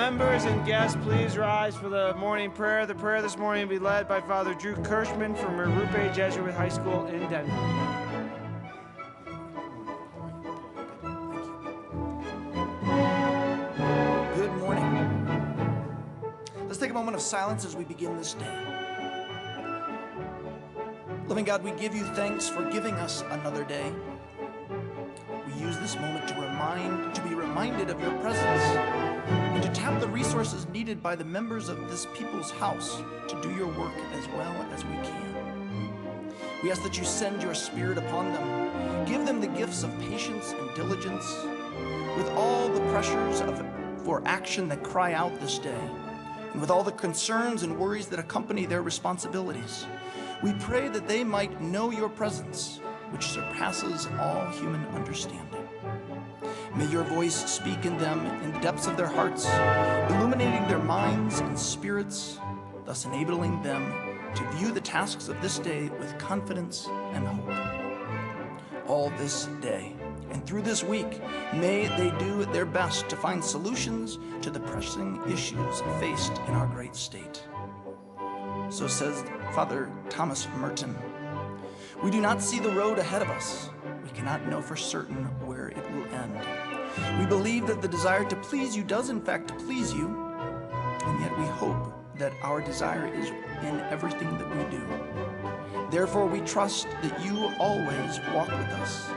Members and guests, please rise for the morning prayer. The prayer this morning will be led by Father Drew Kirschman from Rupe Jesuit High School in Denver. Good morning. Let's take a moment of silence as we begin this day. Loving God, we give you thanks for giving us another day. We use this moment to be reminded of your presence and to tap the resources needed by the members of this people's house to do your work as well as we can. We ask that you send your Spirit upon them. Give them the gifts of patience and diligence with all the pressures for action that cry out this day, and with all the concerns and worries that accompany their responsibilities. We pray that they might know your presence, which surpasses all human understanding. May your voice speak in them in the depths of their hearts, illuminating their minds and spirits, thus enabling them to view the tasks of this day with confidence and hope. All this day and through this week, may they do their best to find solutions to the pressing issues faced in our great state. So says Father Thomas Merton. We do not see the road ahead of us. We cannot know for certain where it will end. We believe that the desire to please you does in fact please you, and yet we hope that our desire is in everything that we do. Therefore, we trust that you always walk with us.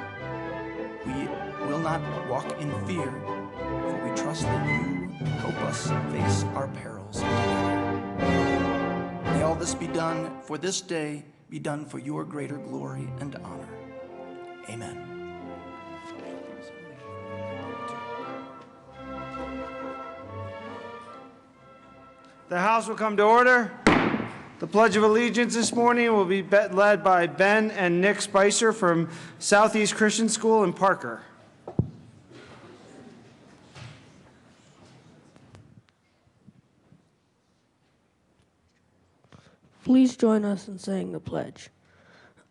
We will not walk in fear, for we trust that you help us face our perils together. May all this be done for this day, be done for your greater glory and honor. Amen. The House will come to order. The Pledge of Allegiance this morning will be led by Ben and Nick Spicer from Southeast Christian School in Parker. Please join us in saying the pledge.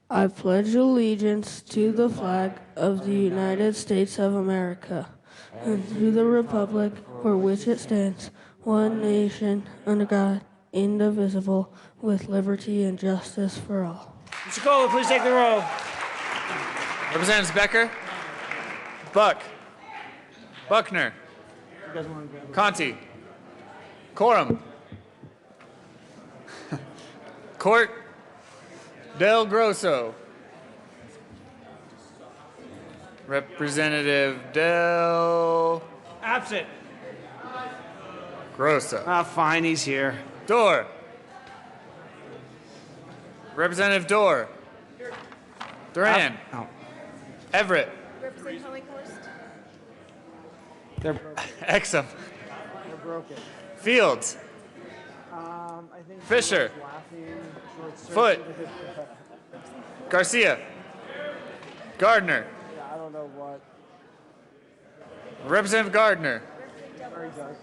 I pledge allegiance to the flag of the United States of America and to the republic for which it stands, one nation, under God, indivisible, with liberty and justice for all. Mr. Kohler, please take the roll. Representatives Becker, Buck, Buckner, Conti, Corum, Court, Del Grosso, Representative Del Absent. Grosso, Fine, he's here. Dorr, Representative Dorr, Duran, Everett, Representative Hollinghurst. They're broken. Exum, They're broken. Fields, I think Fisher, Foot, Garcia, Gardner, I don't know what. Representative Gardner, Very dark.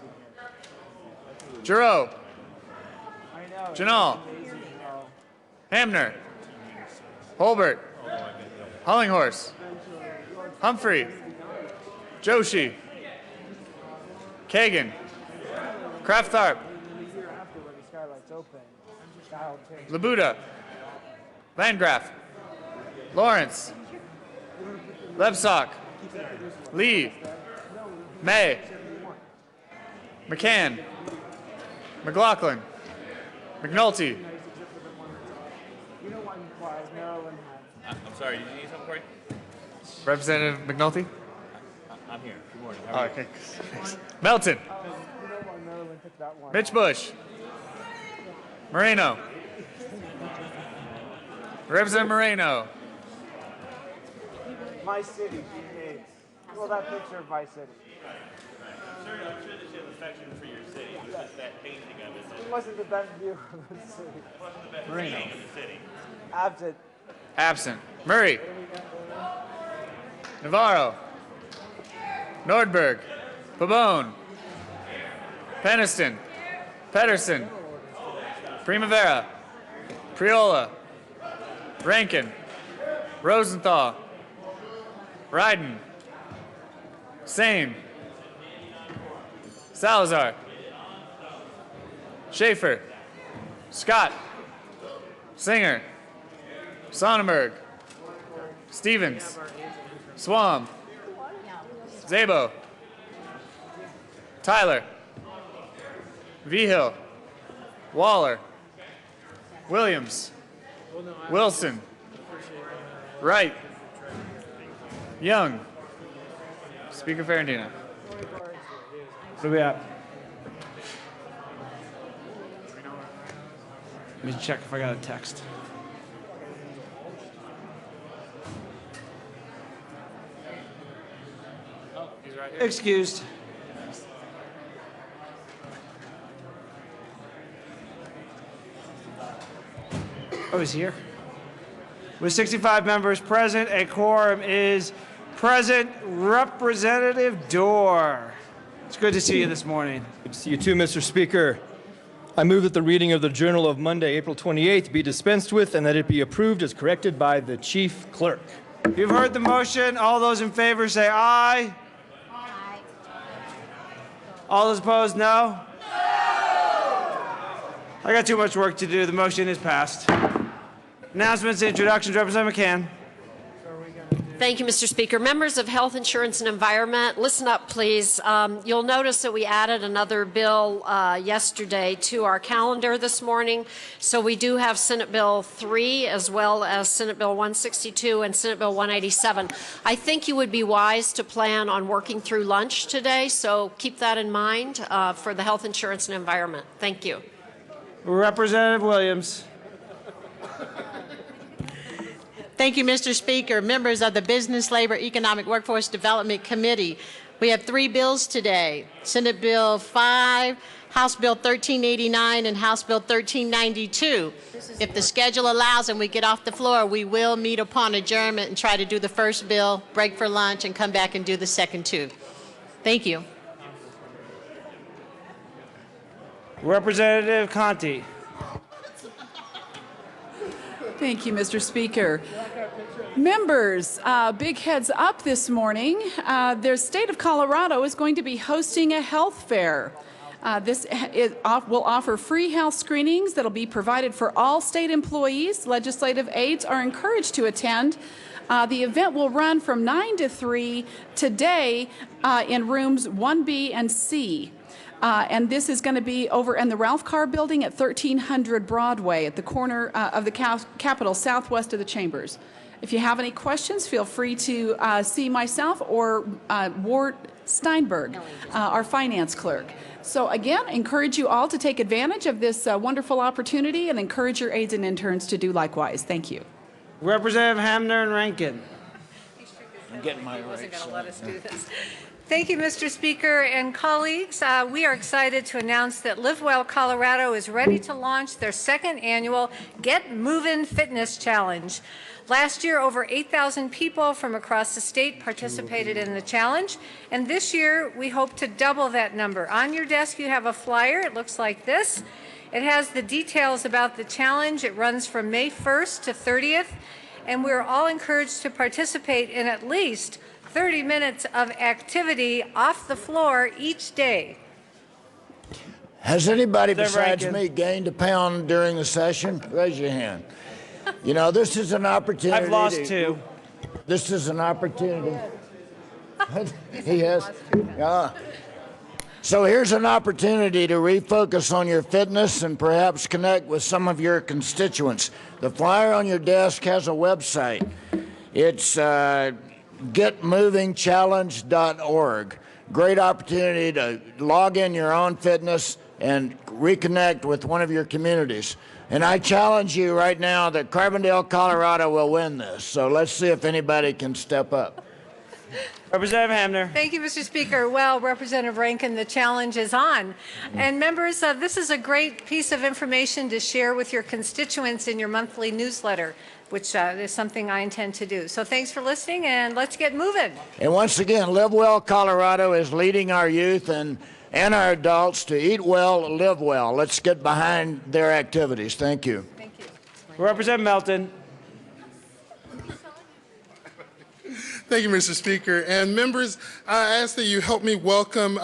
Giroux, I know. Janal, Amazing how Hamner, Holbert, Hollinghorse, Humphrey, Joshi, Kagan, Kraft-Tharp, the year after when the skylights open, child takes. Labuda, Landgraf, Lawrence, Lebsock, Lee, May, McCann, McLaughlin, McNulty, You know why Maryland had. I'm sorry, did you need something, Corey? Representative McNulty. I'm here. Good morning. Oh, okay. Melton, You know why Maryland took that one. Mitch Bush, Moreno, Representative Moreno, My City, she hates. Well, that picture of My City. I'm sure that you have affection for your city. It was just that painting of it. It wasn't the best view of the city. It wasn't the best painting of the city. Absent. absent. Murray, Navarro, Nordberg, Pabon, Peniston, Pedersen, Primavera, Priola, Rankin, Rosenthal, Ryden, Sane, Salazar, Schaefer, Scott, Singer, Sonnenberg, Stevens, Swam, Zabo, Tyler, Vigil, Waller, Williams, Wilson, Wright, Young, Speaker Ferrandino. What do we have? Let me check if I got a text. Excused. Oh, he's here. With 65 members present, a quorum is present. Representative Dorr. It's good to see you this morning. Good to see you too, Mr. Speaker. I move that the reading of the Journal of Monday, April 28th be dispensed with and that it be approved as corrected by the Chief Clerk. You've heard the motion. All those in favor say aye. Aye. All those opposed, no? I got too much work to do. The motion is passed. Announcements, introductions, Representative McCann. Thank you, Mr. Speaker. Members of Health Insurance and Environment, listen up, please. You'll notice that we added another bill yesterday to our calendar this morning. So we do have Senate Bill 3 as well as Senate Bill 162 and Senate Bill 187. I think you would be wise to plan on working through lunch today, so keep that in mind for the Health Insurance and Environment. Thank you. Representative Williams. Thank you, Mr. Speaker. Members of the Business, Labor, Economic Workforce Development Committee, we have 3 bills today. Senate Bill 5, House Bill 1389, and House Bill 1392. If the schedule allows and we get off the floor, we will meet upon adjournment and try to do the first bill, break for lunch, and come back and do the second 2. Thank you. Representative Conti. Thank you, Mr. Speaker. Members, big heads up this morning. The state of Colorado is going to be hosting a health fair. This will offer free health screenings that will be provided for all state employees. Legislative aides are encouraged to attend. The event will run from 9 to 3 today in rooms 1B and C. And this is going to be over in the Ralph Carr Building at 1300 Broadway at the corner of the Capitol, southwest of the Chambers. If you have any questions, feel free to see myself or Ward Steinberg, our finance clerk. So again, encourage you all to take advantage of this wonderful opportunity and encourage your aides and interns to do likewise. Thank you. Representative Hamner and Rankin. I'm getting my rights. Wasn't going to let us do this. Thank you, Mr. Speaker and colleagues. We are excited to announce that Live Well Colorado is ready to launch their 2nd annual Get Movin' Fitness Challenge. Last year, over 8,000 people from across the state participated in the challenge, and this year we hope to double that number. On your desk you have a flyer. It looks like this. It has the details about the challenge. It runs from May 1st to 30th, and we're all encouraged to participate in at least 30 minutes of activity off the floor each day. Has anybody besides Rankin. me gained a pound during the session? Raise your hand. You know, this is an opportunity. I've lost 2. This is an opportunity. He has. So here's an opportunity to refocus on your fitness and perhaps connect with some of your constituents. The flyer on your desk has a website. It's getmovingchallenge.org. Great opportunity to log in your own fitness and reconnect with one of your communities. And I challenge you right now that Carbondale, Colorado will win this. So let's see if anybody can step up. Representative Hamner. Thank you, Mr. Speaker. Well, Representative Rankin, the challenge is on. And members, this is a great piece of information to share with your constituents in your monthly newsletter, which is something I intend to do. So thanks for listening, and let's get moving. And once again, Live Well Colorado is leading our youth and our adults to eat well, live well. Let's get behind their activities. Thank you. Thank you. Representative Melton. Thank you, Mr. Speaker. And members, I ask that you help me welcome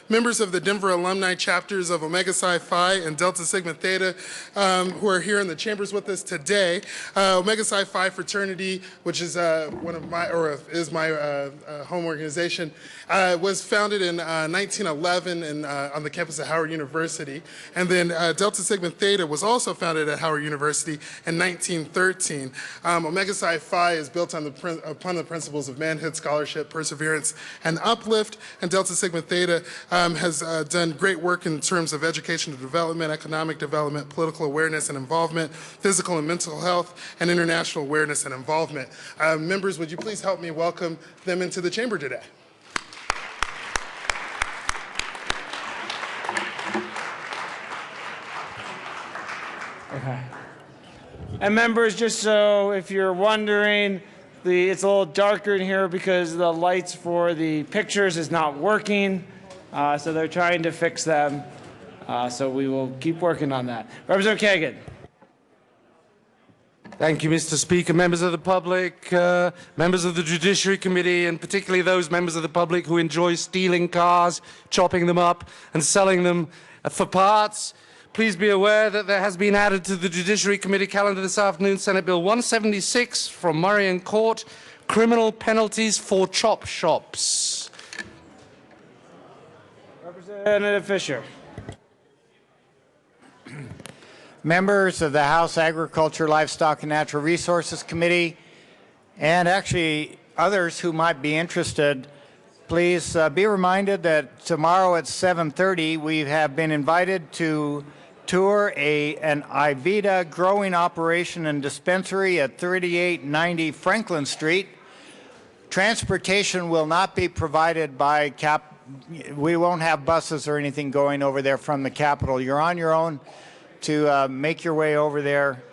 members of the Denver alumni chapters of Omega Psi Phi and Delta Sigma Theta who are here in the chambers with us today. Omega Psi Phi fraternity, which is is my home organization, was founded in 1911 on the campus of Howard University. And then Delta Sigma Theta was also founded at Howard University in 1913. Omega Psi Phi is built on upon the principles of manhood, scholarship, perseverance, and uplift. And Delta Sigma Theta has done great work in terms of educational development, economic development, political awareness and involvement, physical and mental health, and international awareness and involvement. Members, would you please help me welcome them into the chamber today? Okay. And members, just so if you're wondering, it's a little darker in here because the lights for the pictures is not working. So they're trying to fix them. So we will keep working on that. Representative Kagan. Thank you, Mr. Speaker. Members of the public, members of the Judiciary Committee, and particularly those members of the public who enjoy stealing cars, chopping them up, and selling them for parts. Please be aware that there has been added to the Judiciary Committee calendar this afternoon Senate Bill 176 from Murray and Court, criminal penalties for chop shops. Representative Fisher. Members of the House Agriculture, Livestock, and Natural Resources Committee, and actually others who might be interested, please be reminded that tomorrow at 7:30 we have been invited to tour an iVita growing operation and dispensary at 3890 Franklin Street. Transportation will not be provided by we won't have buses or anything going over there from the Capitol. You're on your own to make your way over there.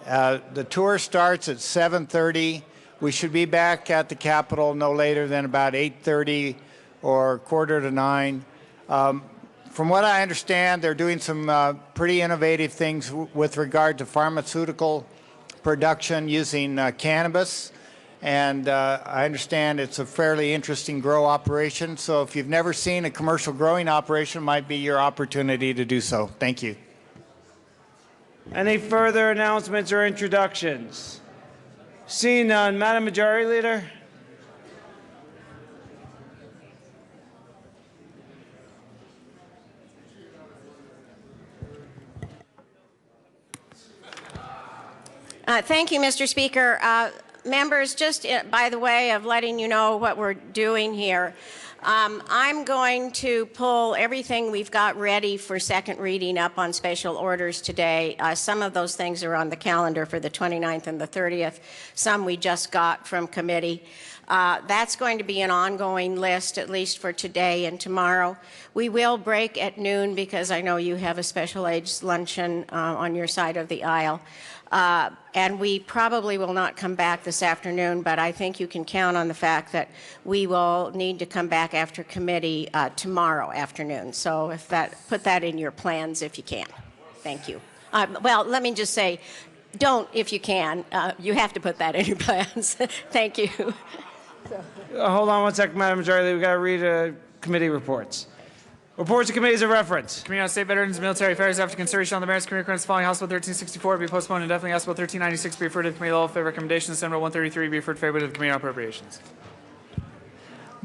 The tour starts at 7:30. We should be back at the Capitol no later than about 8:30 or 8:45. From what I understand, they're doing some pretty innovative things with regard to pharmaceutical production using cannabis. And I understand it's a fairly interesting grow operation. So if you've never seen a commercial growing operation, it might be your opportunity to do so. Thank you. Any further announcements or introductions? Seeing none, Madam Majority Leader. Thank you, Mr. Speaker. Members, just by the way of letting you know what we're doing here, I'm going to pull everything we've got ready for second reading up on special orders today. Some of those things are on the calendar for the 29th and the 30th. Some we just got from committee. That's going to be an ongoing list, at least for today and tomorrow. We will break at noon because I know you have a special age luncheon on your side of the aisle. And we probably will not come back this afternoon, but I think you can count on the fact that we will need to come back after committee tomorrow afternoon. So put that in your plans if you can. Thank you. Well, let me just say, don't if you can. You have to put that in your plans. Thank you. Hold on one second, Madam Majority Leader. We've got to read committee reports. Reports of committees of reference. Committee on State Veterans and Military Affairs, after consideration on the merits, committee recommends the following: House Bill 1364 be postponed indefinitely. House Bill 1396 be referred to the Committee on Law. Favorable recommendations. Senate Bill 133 be referred favorably to the Committee on Appropriations.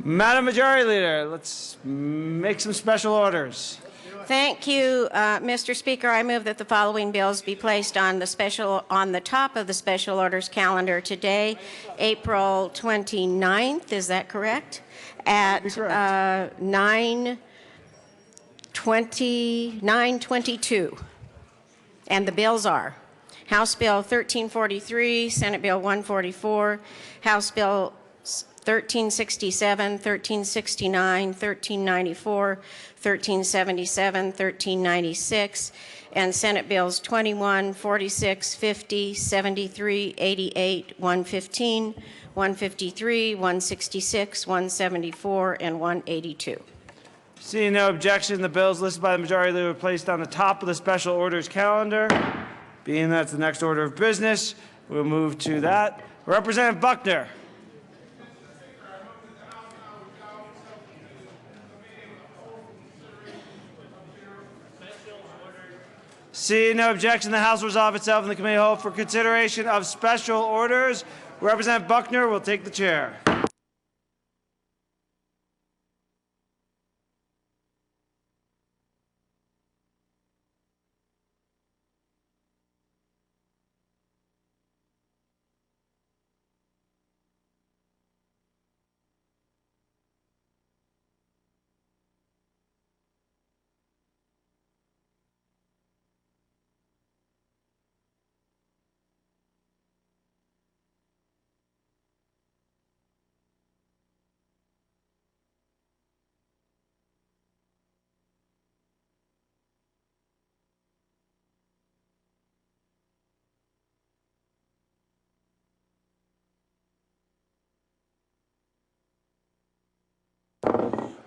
Madam Majority Leader, let's make some special orders. Thank you, Mr. Speaker. I move that the following bills be placed on the top of the special orders calendar today, April 29th. Is that correct? At 9:22. And the bills are House Bill 1343, Senate Bill 144, House Bill 1367, 1369, 1394, 1377, 1396, and Senate Bills 21, 46, 50, 73, 88, 115, 153, 166, 174, and 182. Seeing no objection, the bills listed by the Majority Leader were placed on the top of the special orders calendar. Being that's the next order of business, we'll move to that. Representative Buckner. Seeing no objection, the House will resolve itself and the committee hold for consideration of special orders. Representative Buckner will take the chair.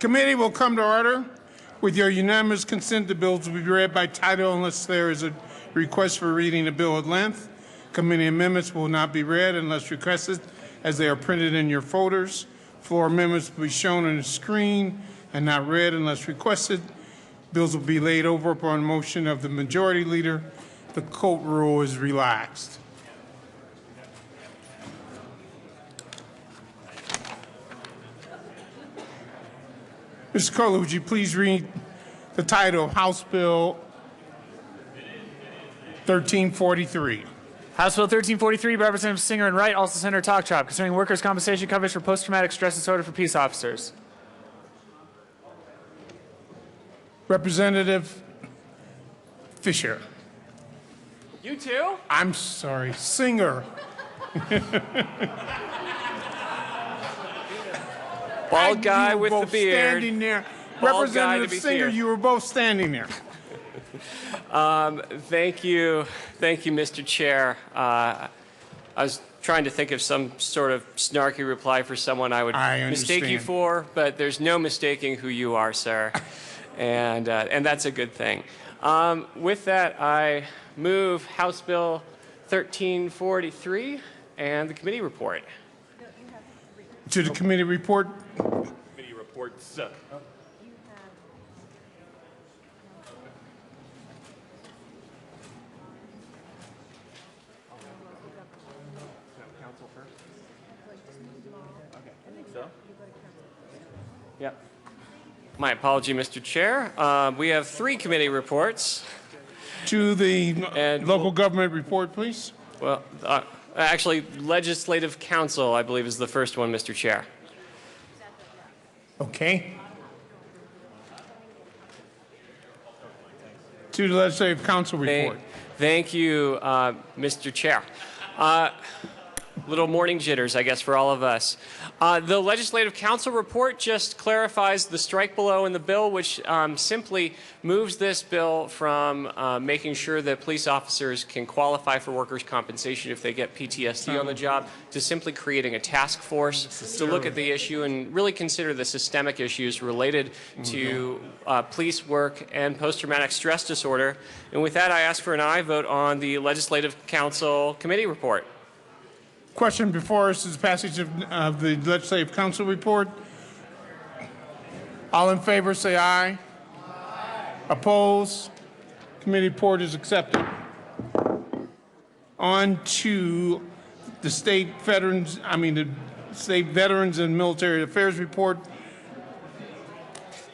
Committee will come to order. With your unanimous consent, the bills will be read by title unless there is a request for reading the bill at length. Committee amendments will not be read unless requested, as they are printed in your folders. Floor amendments will be shown on the screen and not read unless requested. Bills will be laid over upon motion of the majority leader. The court rule is relaxed. Mr. Kohler, would you please read the title of House Bill 1343? House Bill 1343 by Representative Singer and Wright, also Senator Talk Chop, concerning workers' compensation coverage for post-traumatic stress disorder for peace officers. Representative Fisher. You too? I'm sorry, Singer. Bald guy with the beard. Standing there. Bald guy to Representative be Singer, feared. you were both standing there. Thank you, Mr. Chair. I was trying to think of some sort of snarky reply for someone I would mistake you understand. for, but there's no mistaking who you are, sir, and that's a good thing. With that, I move House Bill 1343 and the committee report. To the committee report. Committee reports. Yep. My apology, Mr. Chair. We have 3 committee reports. To the local government report, please. Well, actually, Legislative Council, I believe, is the first one, Mr. Chair. Okay. To the Legislative Council report. Thank you, Mr. Chair. Little morning jitters, I guess, for all of us. The Legislative Council report just clarifies the strike below in the bill, which simply moves this bill from making sure that police officers can qualify for workers' compensation if they get PTSD on the job, to simply creating a task force to look at the issue and really consider the systemic issues related to police work and post-traumatic stress disorder. And with that, I ask for an aye vote on the Legislative Council committee report. Question before us is passage of the Legislative Council report. All in favor, say aye. Oppose? Committee report is accepted. On to the State Veterans and Military Affairs report.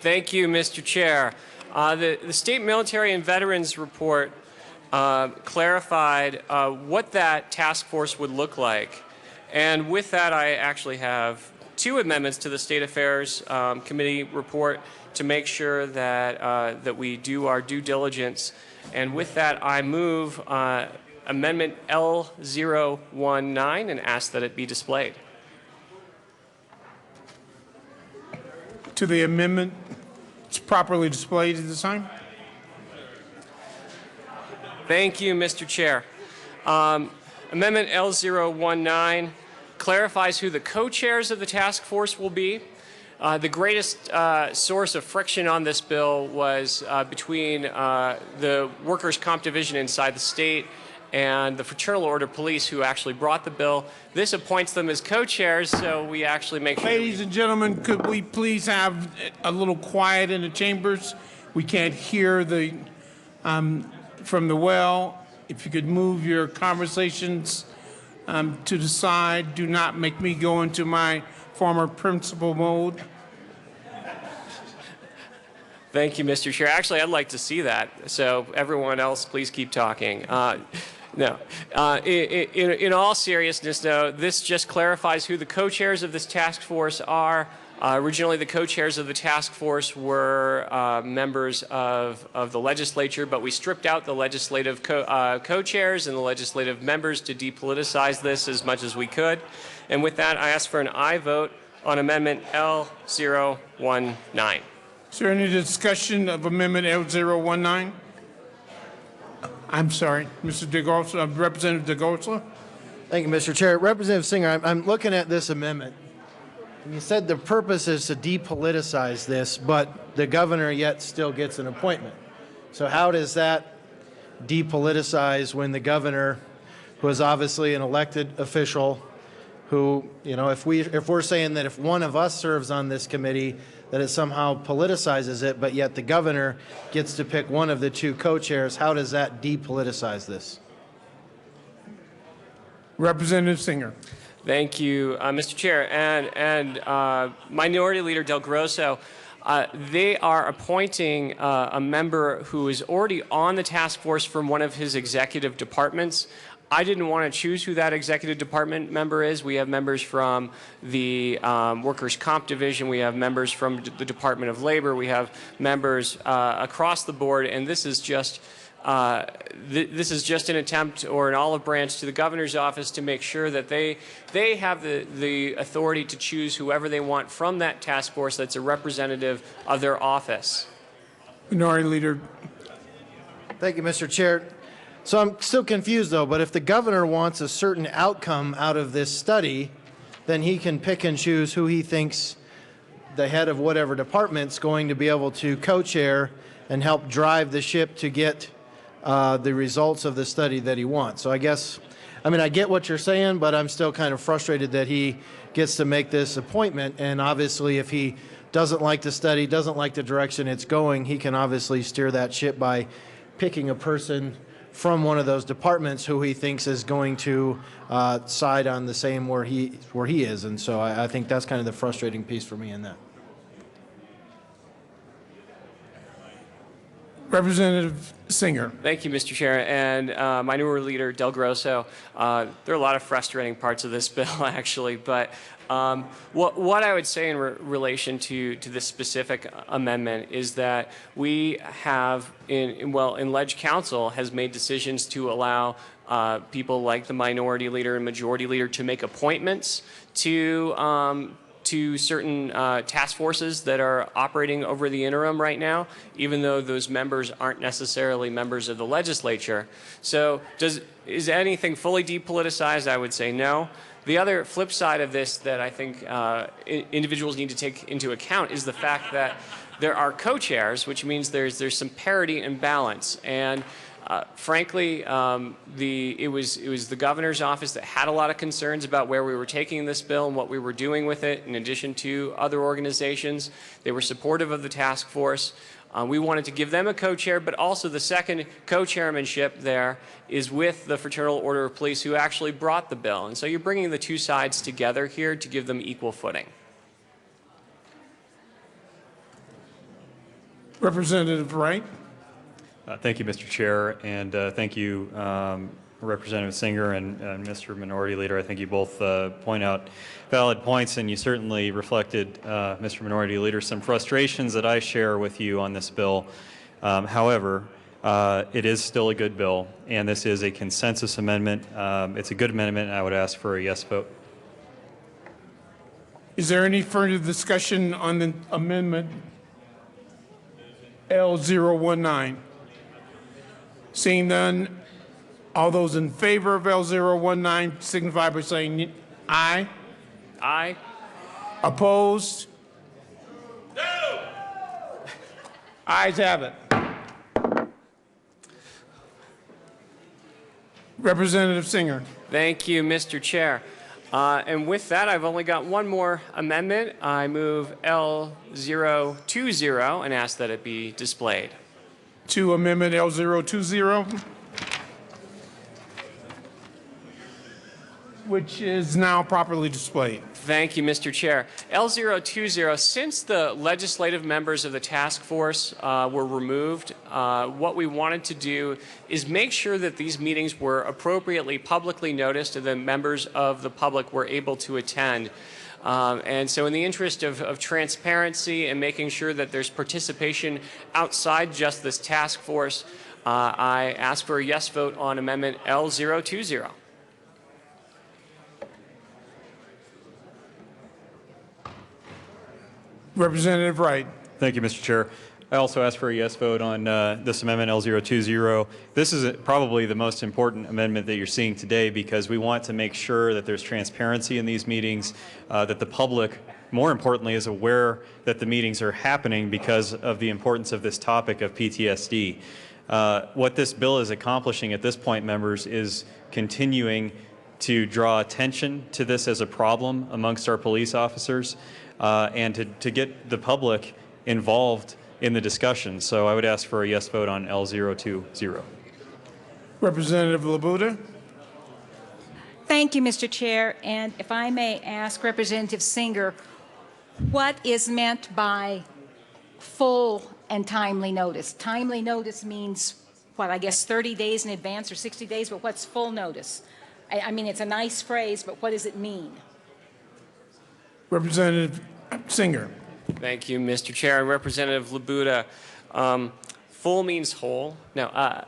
Thank you, Mr. Chair. The State Military and Veterans report clarified what that task force would look like. And with that, I actually have 2 amendments to the State Affairs Committee report to make sure that, that we do our due diligence. And with that, I move Amendment L019 and ask that it be displayed. To the amendment, it's properly displayed at this time. Thank you, Mr. Chair. Amendment L019 clarifies who the co-chairs of the task force will be. The greatest source of friction on this bill was between the workers' comp division inside the state and the Fraternal Order Police, who actually brought the bill. This appoints them as co-chairs, so we actually make sure. Ladies and gentlemen, could we please have a little quiet in the chambers? We can't hear the from the well. If you could move your conversations to the side. Do not make me go into my former principal mode. Thank you, Mr. Chair. Actually, I'd like to see that. So everyone else, please keep talking. No. In all seriousness, though, this just clarifies who the co-chairs of this task force are. Originally, the co-chairs of the task force were members of the legislature, but we stripped out the legislative co-chairs and the legislative members to depoliticize this as much as we could. And with that, I ask for an aye vote on Amendment L019. Is there any discussion of Amendment L019? I'm sorry, Mr. DeGarza, Representative DeGarza. Thank you, Mr. Chair. Representative Singer, I'm looking at this amendment. And you said the purpose is to depoliticize this, but the governor yet still gets an appointment. So how does that depoliticize when the governor, who is obviously an elected official, who, you know, if we're saying that if one of us serves on this committee, that it somehow politicizes it, but yet the governor gets to pick one of the two co-chairs, how does that depoliticize this? Representative Singer. Thank you, Mr. Chair. And Minority Leader Del Grosso, they are appointing a member who is already on the task force from one of his executive departments. I didn't want to choose who that executive department member is. We have members from the Workers' Comp Division. We have members from the Department of Labor. We have members across the board, and this is just an attempt or an olive branch to the governor's office to make sure that they have the authority to choose whoever they want from that task force that's a representative of their office. Minority Leader. Thank you, Mr. Chair. So I'm still confused, though, but if the governor wants a certain outcome out of this study, then he can pick and choose who he thinks the head of whatever department's going to be able to co-chair and help drive the ship to get the results of the study that he wants. So I guess, I mean, I get what you're saying, but I'm still kind of frustrated that he gets to make this appointment. And obviously, if he doesn't like the study, doesn't like the direction it's going, he can obviously steer that ship by picking a person from one of those departments who he thinks is going to side on the same where he is. And so I think that's kind of the frustrating piece for me in that. Representative Singer. Thank you, Mr. Chair. And Minority Leader Del Grosso, there are a lot of frustrating parts of this bill, actually. But what I would say in relation to this specific amendment is that we have, in Ledge Council has made decisions to allow people like the Minority Leader and Majority Leader to make appointments to certain task forces that are operating over the interim right now, even though those members aren't necessarily members of the legislature. So is anything fully depoliticized? I would say no. The other flip side of this that I think individuals need to take into account is the fact that there are co-chairs, which means there's some parity and balance. And frankly, it was the governor's office that had a lot of concerns about where we were taking this bill and what we were doing with it, in addition to other organizations. They were supportive of the task force. We wanted to give them a co-chair, but also the second co-chairmanship there is with the Fraternal Order of Police, who actually brought the bill. And so you're bringing the two sides together here to give them equal footing. Representative Wright. Thank you, Mr. Chair, and thank you, Representative Singer and Mr. Minority Leader. I think you both point out valid points, and you certainly reflected, Mr. Minority Leader, some frustrations that I share with you on this bill. However, it is still a good bill, and this is a consensus amendment. It's a good amendment, and I would ask for a yes vote. Is there any further discussion on the amendment L019? Seeing none, all those in favor of L019 signify by saying aye. Aye. Opposed? No. Ayes have it. Representative Singer. Thank you, Mr. Chair. And with that, I've only got one more amendment. I move L020 and ask that it be displayed. to Amendment L020, which is now properly displayed. Thank you, Mr. Chair. L020, since the legislative members of the task force were removed, what we wanted to do is make sure that these meetings were appropriately publicly noticed and the members of the public were able to attend. And so in the interest of transparency and making sure that there's participation outside just this task force, I ask for a yes vote on Amendment L020. Representative Wright. Thank you, Mr. Chair. I also ask for a yes vote on this amendment L020. This is probably the most important amendment that you're seeing today because we want to make sure that there's transparency in these meetings, that the public, more importantly, is aware that the meetings are happening because of the importance of this topic of PTSD. What this bill is accomplishing at this point, members, is continuing to draw attention to this as a problem amongst our police officers and to get the public involved in the discussion. So I would ask for a yes vote on L020. Representative Labuda. Thank you, Mr. Chair. And if I may ask Representative Singer, what is meant by full and timely notice? Timely notice means, what, I guess 30 days in advance or 60 days, but what's full notice? I mean, it's a nice phrase, but what does it mean? Representative Singer. Thank you, Mr. Chair. Representative Labuda, full means whole. No, I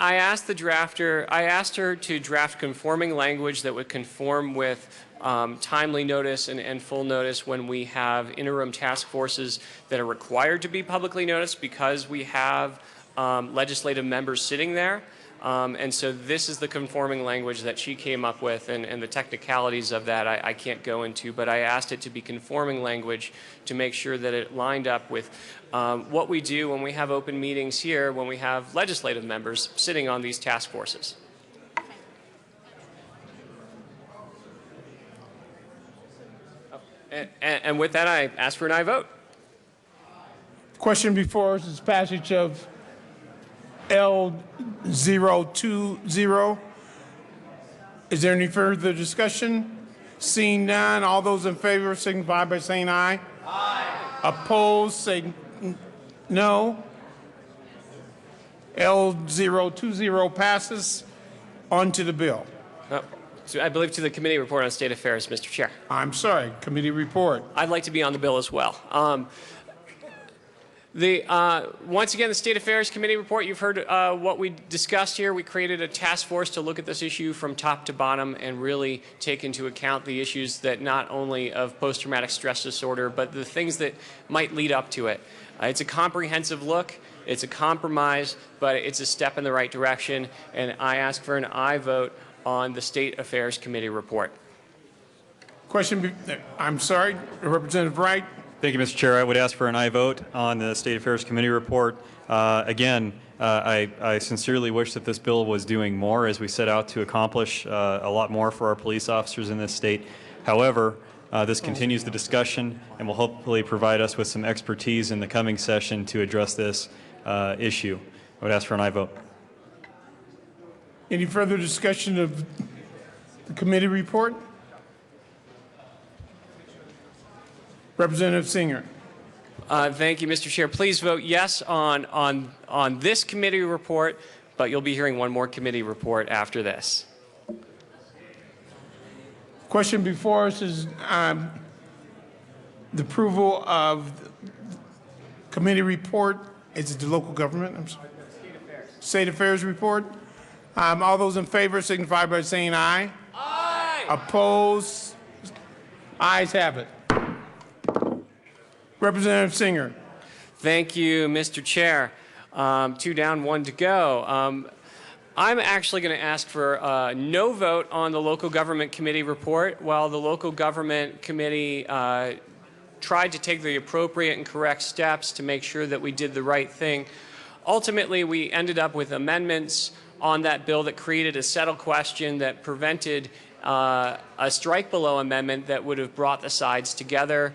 asked the drafter, I asked her to draft conforming language that would conform with timely notice and full notice when we have interim task forces that are required to be publicly noticed because we have legislative members sitting there. And so this is the conforming language that she came up with, and the technicalities of that I can't go into, but I asked it to be conforming language to make sure that it lined up with what we do when we have open meetings here, when we have legislative members sitting on these task forces. And with that, I ask for an aye vote. Question before us is passage of L020. Is there any further discussion? Seeing none, all those in favor signify by saying aye. Aye. Opposed, say no. L020 passes. On to the bill. So I believe to the committee report on state affairs, Mr. Chair. I'm sorry, committee report. I'd like to be on the bill as well. Once again, the State Affairs Committee report, you've heard what we discussed here. We created a task force to look at this issue from top to bottom and really take into account the issues that not only of post-traumatic stress disorder, but the things that might lead up to it. It's a comprehensive look. It's a compromise, but it's a step in the right direction. And I ask for an aye vote on the State Affairs Committee report. Question, I'm sorry, Representative Wright. Thank you, Mr. Chair. I would ask for an aye vote on the State Affairs Committee report. Again, I sincerely wish that this bill was doing more as we set out to accomplish a lot more for our police officers in this state. However, this continues the discussion and will hopefully provide us with some expertise in the coming session to address this issue. I would ask for an aye vote. Any further discussion of the committee report? Representative Singer. Thank you, Mr. Chair. Please vote yes on this committee report, but you'll be hearing one more committee report after this. Question before us is the approval of the committee report. Is it the local government? I'm sorry. State Affairs report. All those in favor signify by saying aye. Aye. Opposed? Ayes have it. Representative Singer. Thank you, Mr. Chair. 2 down, 1 to go. I'm actually going to ask for a no vote on the local government committee report. While the local government committee tried to take the appropriate and correct steps to make sure that we did the right thing, ultimately we ended up with amendments on that bill that created a settle question that prevented a strike below amendment that would have brought the sides together.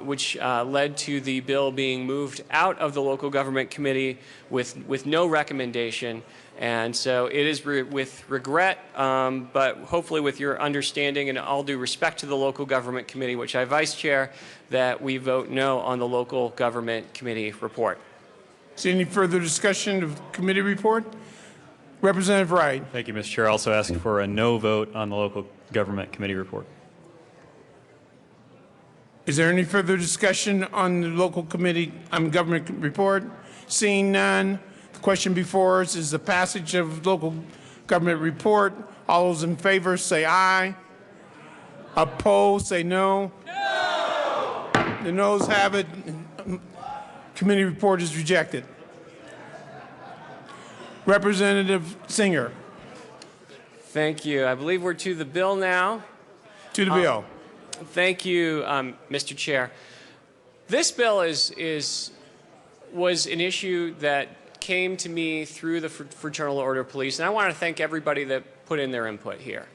which led to the bill being moved out of the local government committee with no recommendation. And so it is with regret, but hopefully with your understanding and all due respect to the local government committee, which I vice chair, that we vote no on the local government committee report. Is there any further discussion of the committee report? Representative Wright. Thank you, Mr. Chair. Also asking for a no vote on the local government committee report. Is there any further discussion on the local committee government report? Seeing none, the question before us is the passage of local government report. All those in favor say aye. Opposed say no. No! The noes have it. Committee report is rejected. Representative Singer. Thank you. I believe we're to the bill now. To the bill. Thank you, Mr. Chair. This bill was an issue that came to me through the Fraternal Order of Police, and I want to thank everybody that put in their input here.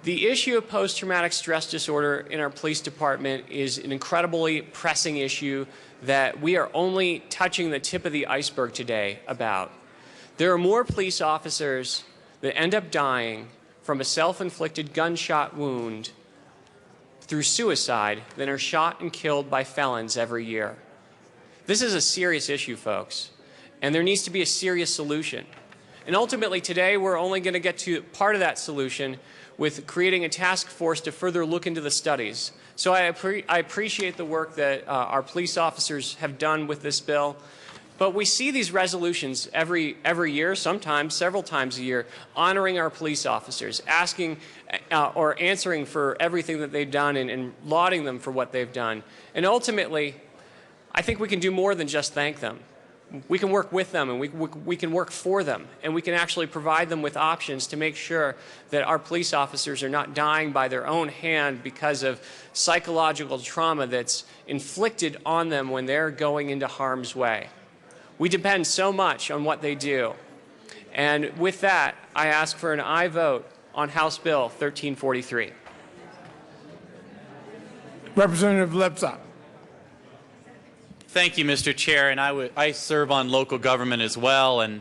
The issue of post-traumatic stress disorder in our police department is an incredibly pressing issue that we are only touching the tip of the iceberg today about. There are more police officers that end up dying from a self-inflicted gunshot wound through suicide than are shot and killed by felons every year. This is a serious issue, folks, and there needs to be a serious solution. And ultimately today we're only going to get to part of that solution with creating a task force to further look into the studies. So I appreciate the work that our police officers have done with this bill. But we see these resolutions every year, sometimes several times a year, honoring our police officers, asking or answering for everything that they've done and lauding them for what they've done. And ultimately, I think we can do more than just thank them. We can work with them and we can work for them, and we can actually provide them with options to make sure that our police officers are not dying by their own hand because of psychological trauma that's inflicted on them when they're going into harm's way. We depend so much on what they do. And with that, I ask for an aye vote on House Bill 1343. Representative Lebsack. Thank you, Mr. Chair, and I serve on local government as well, and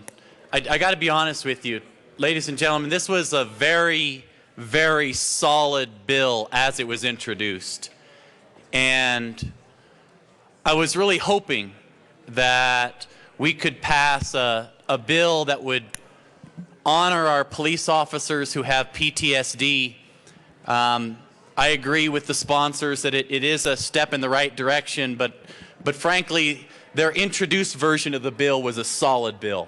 I got to be honest with you, ladies and gentlemen, this was a very, very solid bill as it was introduced, and I was really hoping that we could pass a bill that would honor our police officers who have PTSD. I agree with the sponsors that it is a step in the right direction, but frankly, their introduced version of the bill was a solid bill.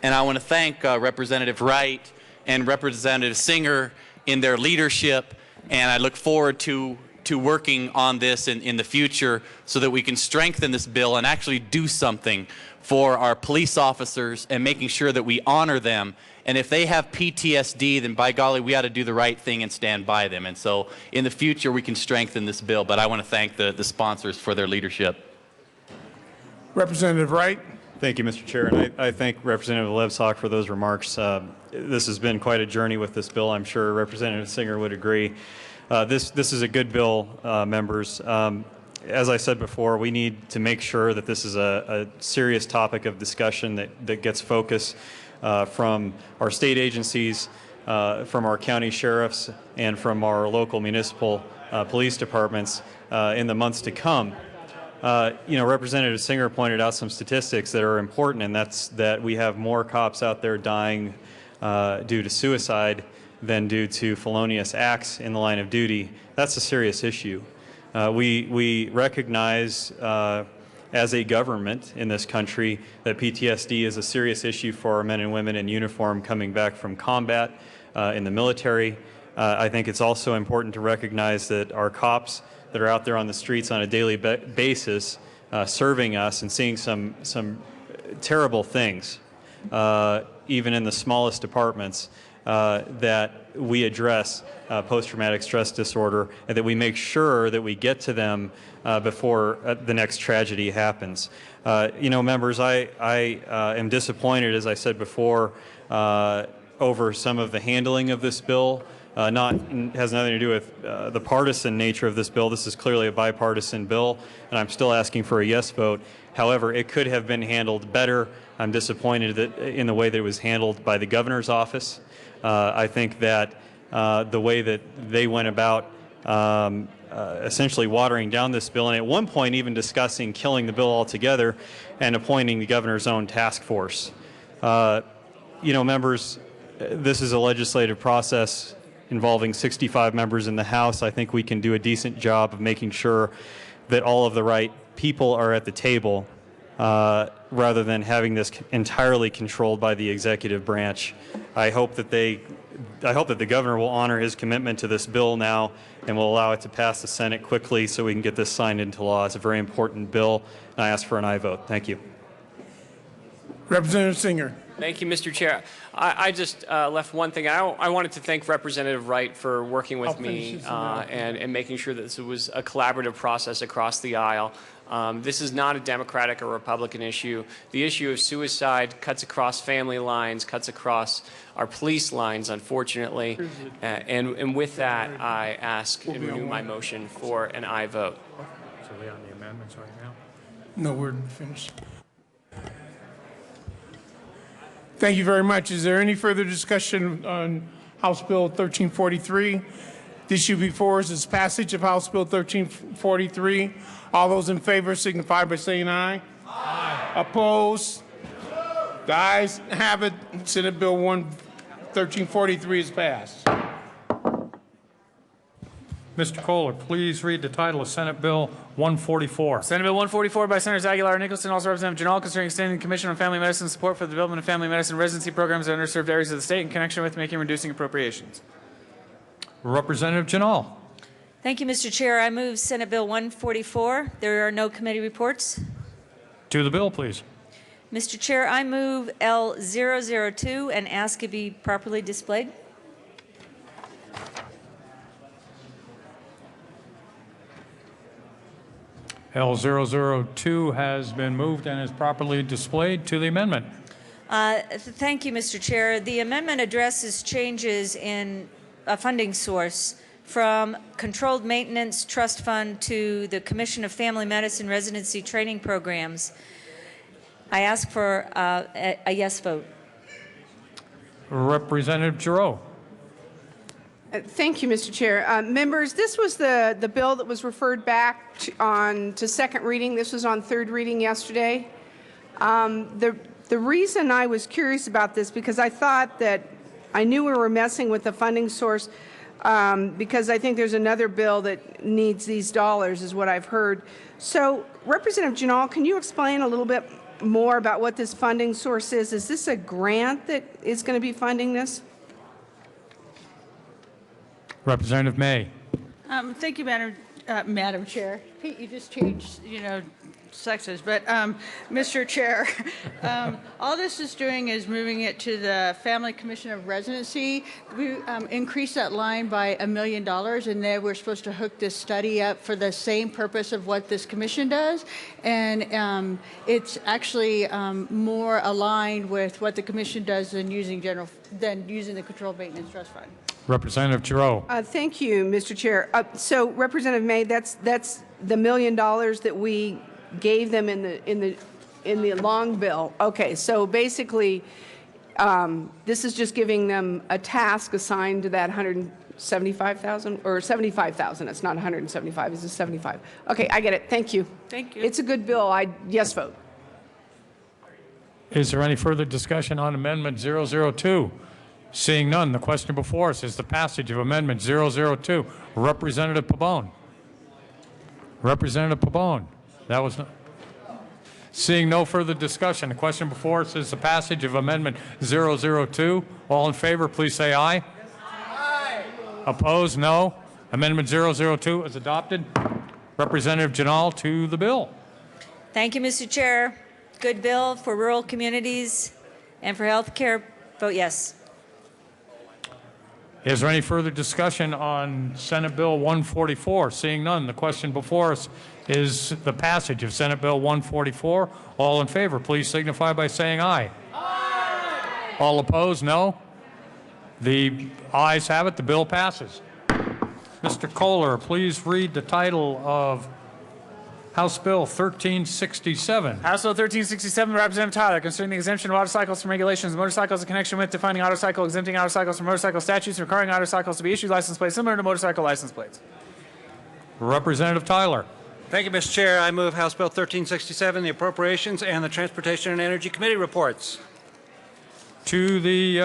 And I want to thank Representative Wright and Representative Singer in their leadership, and I look forward to working on this in the future so that we can strengthen this bill and actually do something for our police officers and making sure that we honor them. And if they have PTSD, then by golly, we ought to do the right thing and stand by them. And so in the future, we can strengthen this bill. But I want to thank the sponsors for their leadership. Representative Wright. Thank you, Mr. Chair, and I thank Representative Lebsack for those remarks. This has been quite a journey with this bill. I'm sure Representative Singer would agree. This is a good bill, members. As I said before, we need to make sure that this is a serious topic of discussion that gets focus from our state agencies, from our county sheriffs, and from our local municipal police departments in the months to come. Representative Singer pointed out some statistics that are important, and that's that we have more cops out there dying due to suicide than due to felonious acts in the line of duty. That's a serious issue. We recognize as a government in this country that PTSD is a serious issue for our men and women in uniform coming back from combat in the military. I think it's also important to recognize that our cops that are out there on the streets on a daily basis serving us and seeing some terrible things, even in the smallest departments, that we address post-traumatic stress disorder and that we make sure that we get to them before the next tragedy happens. Members, I am disappointed, as I said before, over some of the handling of this bill has nothing to do with the partisan nature of this bill. This is clearly a bipartisan bill, and I'm still asking for a yes vote. However, it could have been handled better. I'm disappointed in the way that it was handled by the governor's office. I think that the way that they went about essentially watering down this bill, and at one point even discussing killing the bill altogether and appointing the governor's own task force. Members, this is a legislative process involving 65 members in the House. I think we can do a decent job of making sure that all of the right people are at the table rather than having this entirely controlled by the executive branch. I hope that the governor will honor his commitment to this bill now and will allow it to pass the Senate quickly so we can get this signed into law. It's a very important bill, and I ask for an aye vote. Thank you. Representative Singer. Thank you, Mr. Chair. I just left one thing. I wanted to thank Representative Wright for working with me and making sure that this was a collaborative process across the aisle. This is not a Democratic or Republican issue. The issue of suicide cuts across family lines, cuts across our police lines, unfortunately. And with that, I ask and renew my motion for an aye vote. So we on the amendments right now? No, we're finished. Thank you very much. Is there any further discussion on House Bill 1343? The issue before us is passage of House Bill 1343. All those in favor signify by saying aye. Aye. Opposed? The ayes have it. Senate Bill 1343 is passed. Mr. Kohler, please read the title of Senate Bill 144. Senate Bill 144 by Senators Aguilar and Nicholson, also Representative Janal, concerning extending the Commission on Family Medicine support for the development of family medicine residency programs in underserved areas of the state in connection with making and reducing appropriations. Representative Janal. Thank you, Mr. Chair. I move Senate Bill 144. There are no committee reports. To the bill, please. Mr. Chair, I move L002 and ask it be properly displayed. L002 has been moved and is properly displayed. To the amendment. Thank you, Mr. Chair. The amendment addresses changes in a funding source from Controlled Maintenance Trust Fund to the Commission of Family Medicine Residency Training Programs. I ask for a yes vote. Representative Giroux. Thank you, Mr. Chair. Members, this was the bill that was referred back to second reading. This was on third reading yesterday. The reason I was curious about this, because I thought that I knew we were messing with the funding source, because I think there's another bill that needs these dollars, is what I've heard. So, Representative Janal, can you explain a little bit more about what this funding source is? Is this a grant that is going to be funding this? Representative May. Thank you, Madam Chair. Pete, you just changed, sexes, but Mr. Chair, all this is doing is moving it to the Family Commission of Residency. We increased that line by $1 million, and then we're supposed to hook this study up for the same purpose of what this commission does, and it's actually more aligned with what the commission does than using the Controlled Maintenance Trust Fund. Representative Giroux. Thank you, Mr. Chair. So, Representative May, that's the $1 million that we gave them in the long bill. Okay, so basically, this is just giving them a task assigned to that 175,000 or 75,000. It's not 175. It's a 75. Okay, I get it. Thank you. Thank you. It's a good bill. I yes vote. Is there any further discussion on Amendment 002? Seeing none, the question before us is the passage of Amendment 002. Representative Pabon. Representative Pabon. That was not. Seeing no further discussion, the question before us is the passage of Amendment 002. All in favor, please say aye. Aye. Opposed, no. Amendment 002 is adopted. Representative Janal, to the bill. Thank you, Mr. Chair. Good bill for rural communities and for health care. Vote yes. Is there any further discussion on Senate Bill 144? Seeing none, the question before us is the passage of Senate Bill 144. All in favor, please signify by saying aye. Aye. All opposed, no. The ayes have it. The bill passes. Mr. Kohler, please read the title of House Bill 1367. House Bill 1367, Representative Tyler, concerning the exemption of autocycles from regulations, motorcycles in connection with defining autocycle, exempting autocycles from motorcycle statutes, and requiring autocycles to be issued license plates similar to motorcycle license plates. Representative Tyler. Thank you, Mr. Chair. I move House Bill 1367, the Appropriations and the Transportation and Energy Committee reports. To the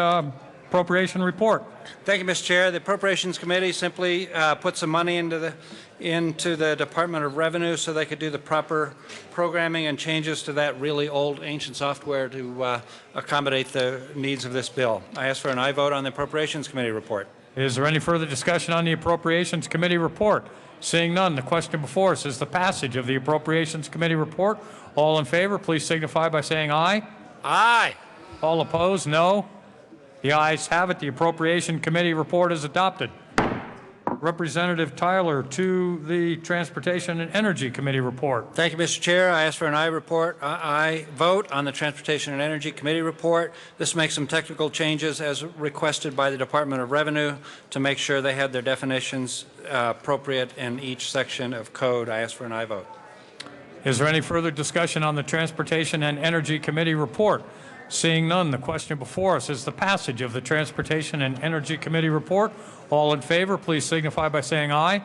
appropriation report. Thank you, Mr. Chair. The Appropriations Committee simply put some money into the Department of Revenue so they could do the proper programming and changes to that really old, ancient software to accommodate the needs of this bill. I ask for an aye vote on the Appropriations Committee report. Is there any further discussion on the Appropriations Committee report? Seeing none, the question before us is the passage of the Appropriations Committee report. All in favor, please signify by saying aye. Aye. All opposed, no. The ayes have it. The Appropriation Committee report is adopted. Representative Tyler to the Transportation and Energy Committee report. Thank you, Mr. Chair. I ask for an aye vote on the Transportation and Energy Committee report. This makes some technical changes as requested by the Department of Revenue to make sure they had their definitions appropriate in each section of code. I ask for an aye vote. Is there any further discussion on the Transportation and Energy Committee report? Seeing none, the question before us is the passage of the Transportation and Energy Committee report. All in favor, please signify by saying aye.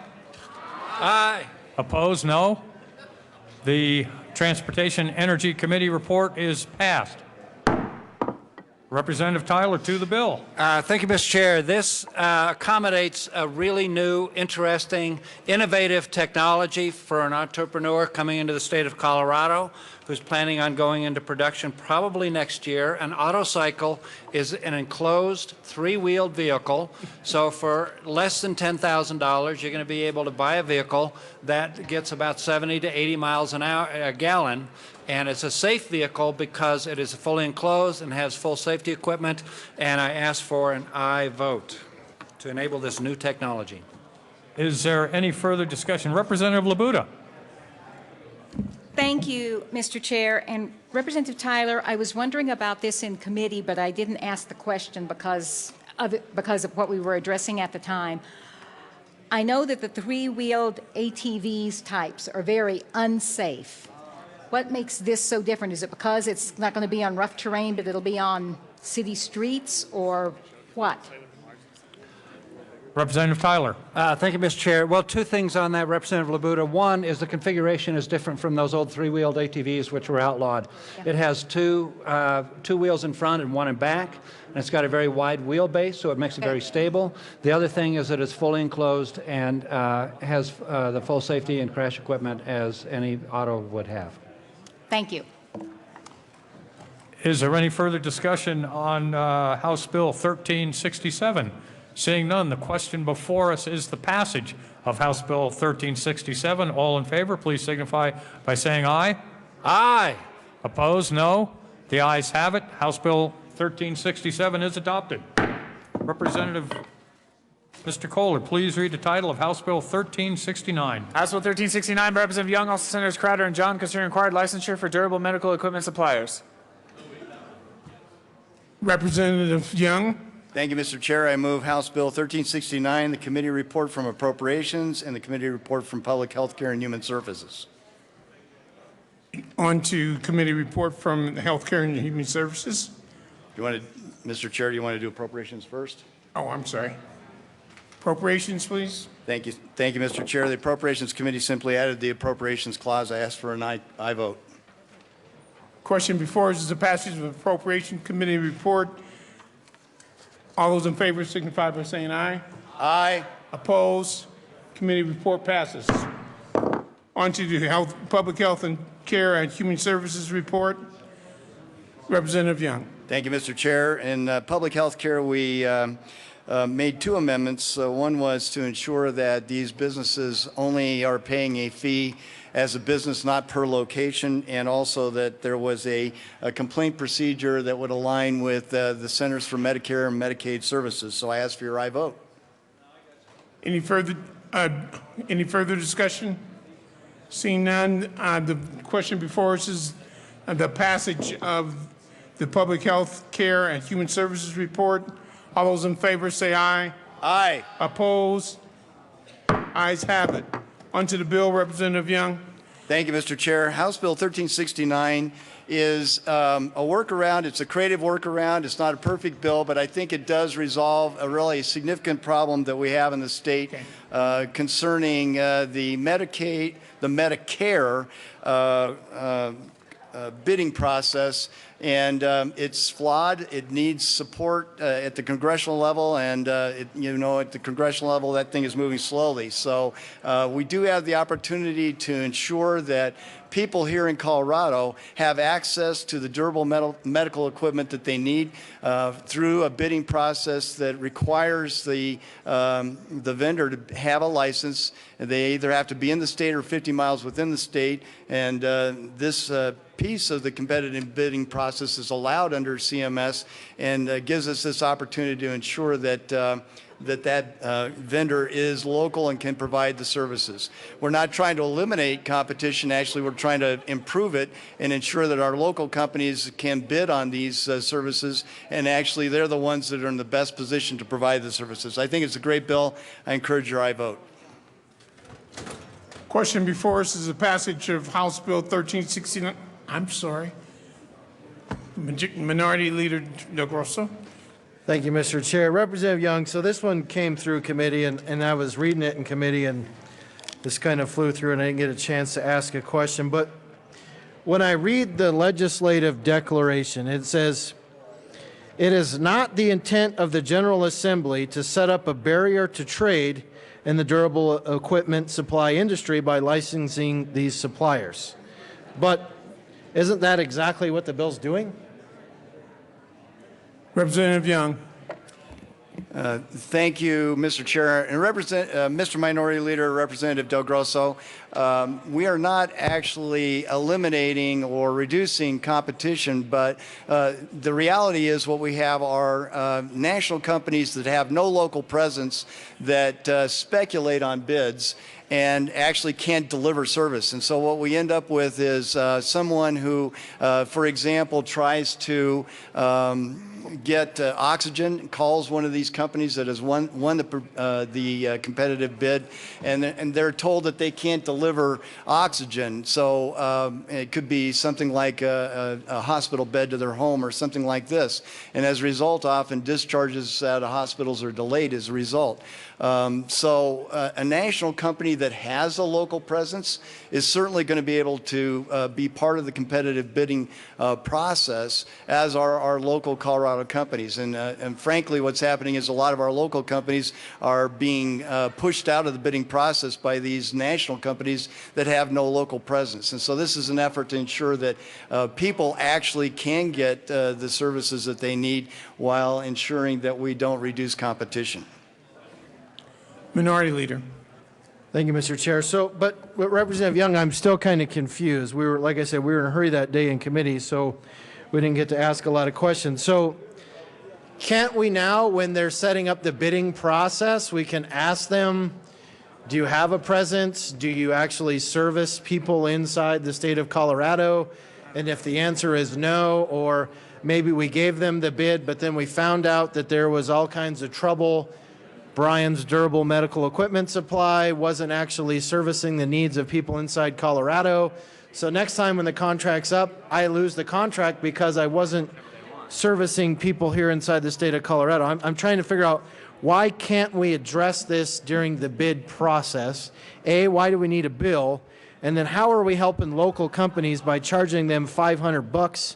Aye. Opposed, no. The Transportation Energy Committee report is passed. Representative Tyler to the bill. Thank you, Mr. Chair. This accommodates a really new, interesting, innovative technology for an entrepreneur coming into the state of Colorado who's planning on going into production probably next year. An autocycle is an enclosed three-wheeled vehicle. So for less than $10,000, you're going to be able to buy a vehicle that gets about 70 to 80 miles a gallon. And it's a safe vehicle because it is fully enclosed and has full safety equipment. And I ask for an aye vote to enable this new technology. Is there any further discussion? Representative Labuda. Thank you, Mr. Chair. And Representative Tyler, I was wondering about this in committee, but I didn't ask the question because of what we were addressing at the time. I know that the three-wheeled ATVs types are very unsafe. What makes this so different? Is it because it's not going to be on rough terrain, but it'll be on city streets, or what? Representative Tyler. Thank you, Mr. Chair. Well, two things on that, Representative Labuda. One is the configuration is different from those old three-wheeled ATVs, which were outlawed. Yeah. It has two wheels in front and one in back, and it's got a very wide wheelbase, so it makes it very stable. The other thing is that it's fully enclosed and has the full safety and crash equipment as any auto would have. Thank you. Is there any further discussion on House Bill 1367? Seeing none, the question before us is the passage of House Bill 1367. All in favor, please signify by saying aye. Aye. Opposed, no. The ayes have it. House Bill 1367 is adopted. Representative Mr. Kohler, please read the title of House Bill 1369. House Bill 1369 by Representative Young, also Senators Crowder and John, concerning required licensure for durable medical equipment suppliers. Representative Young. Thank you, Mr. Chair. I move House Bill 1369, the committee report from Appropriations and the committee report from Public Health Care and Human Services. On to committee report from Health Care and Human Services. Do you want to, Mr. Chair, do you want to do Appropriations first? Oh, I'm sorry. Appropriations, please. Thank you, Mr. Chair. The Appropriations Committee simply added the Appropriations clause. I ask for an aye vote. Question before us is the passage of the Appropriation Committee report. All those in favor signify by saying aye. Aye. Opposed? Committee report passes. On to the Public Health and Care and Human Services report. Representative Young. Thank you, Mr. Chair. In Public Health Care, we made two amendments. One was to ensure that these businesses only are paying a fee as a business, not per location, and also that there was a complaint procedure that would align with the Centers for Medicare and Medicaid Services. So I ask for your aye vote. Any further discussion? Seeing none, the question before us is the passage of the Public Health Care and Human Services report. All those in favor say aye. Aye. Opposed? Ayes have it. On to the bill, Representative Young. Thank you, Mr. Chair. House Bill 1369 is a workaround. It's a creative workaround. It's not a perfect bill, but I think it does resolve a really significant problem that we have in the state concerning the Medicaid, the Medicare bidding process, and it's flawed. It needs support at the congressional level, and at the congressional level, that thing is moving slowly. So we do have the opportunity to ensure that people here in Colorado have access to the durable medical equipment that they need through a bidding process that requires the vendor to have a license. They either have to be in the state or 50 miles within the state, and this piece of the competitive bidding process is allowed under CMS and gives us this opportunity to ensure that that vendor is local and can provide the services. We're not trying to eliminate competition. Actually, we're trying to improve it and ensure that our local companies can bid on these services, and actually they're the ones that are in the best position to provide the services. I think it's a great bill. I encourage your aye vote. Question before us is the passage of House Bill 1369. I'm sorry. Minority Leader Del Grosso. Thank you, Mr. Chair. Representative Young, so this one came through committee, and I was reading it in committee, and this kind of flew through, and I didn't get a chance to ask a question. But when I read the legislative declaration, it says, "It is not the intent of the General Assembly to set up a barrier to trade in the durable equipment supply industry by licensing these suppliers." But isn't that exactly what the bill's doing? Representative Young. Thank you, Mr. Chair. And Mr. Minority Leader, Representative Del Grosso, we are not actually eliminating or reducing competition, but the reality is what we have are national companies that have no local presence that speculate on bids and actually can't deliver service. And so what we end up with is someone who, for example, tries to get oxygen, calls one of these companies that has won the competitive bid, and they're told that they can't deliver oxygen. So it could be something like a hospital bed to their home or something like this. And as a result, often discharges out of hospitals are delayed as a result. So a national company that has a local presence is certainly going to be able to be part of the competitive bidding process, as are our local Colorado companies. And frankly, what's happening is a lot of our local companies are being pushed out of the bidding process by these national companies that have no local presence. And so this is an effort to ensure that people actually can get the services that they need while ensuring that we don't reduce competition. Minority Leader. Thank you, Mr. Chair. So, but Representative Young, I'm still kind of confused. We were, like I said, we were in a hurry that day in committee, so we didn't get to ask a lot of questions. So can't we now, when they're setting up the bidding process, we can ask them, do you have a presence? Do you actually service people inside the state of Colorado? And if the answer is no, or maybe we gave them the bid, but then we found out that there was all kinds of trouble. Brian's durable medical equipment supply wasn't actually servicing the needs of people inside Colorado. So next time when the contract's up, I lose the contract because I wasn't servicing people here inside the state of Colorado. I'm trying to figure out, why can't we address this during the bid process? A, why do we need a bill? And then how are we helping local companies by charging them $500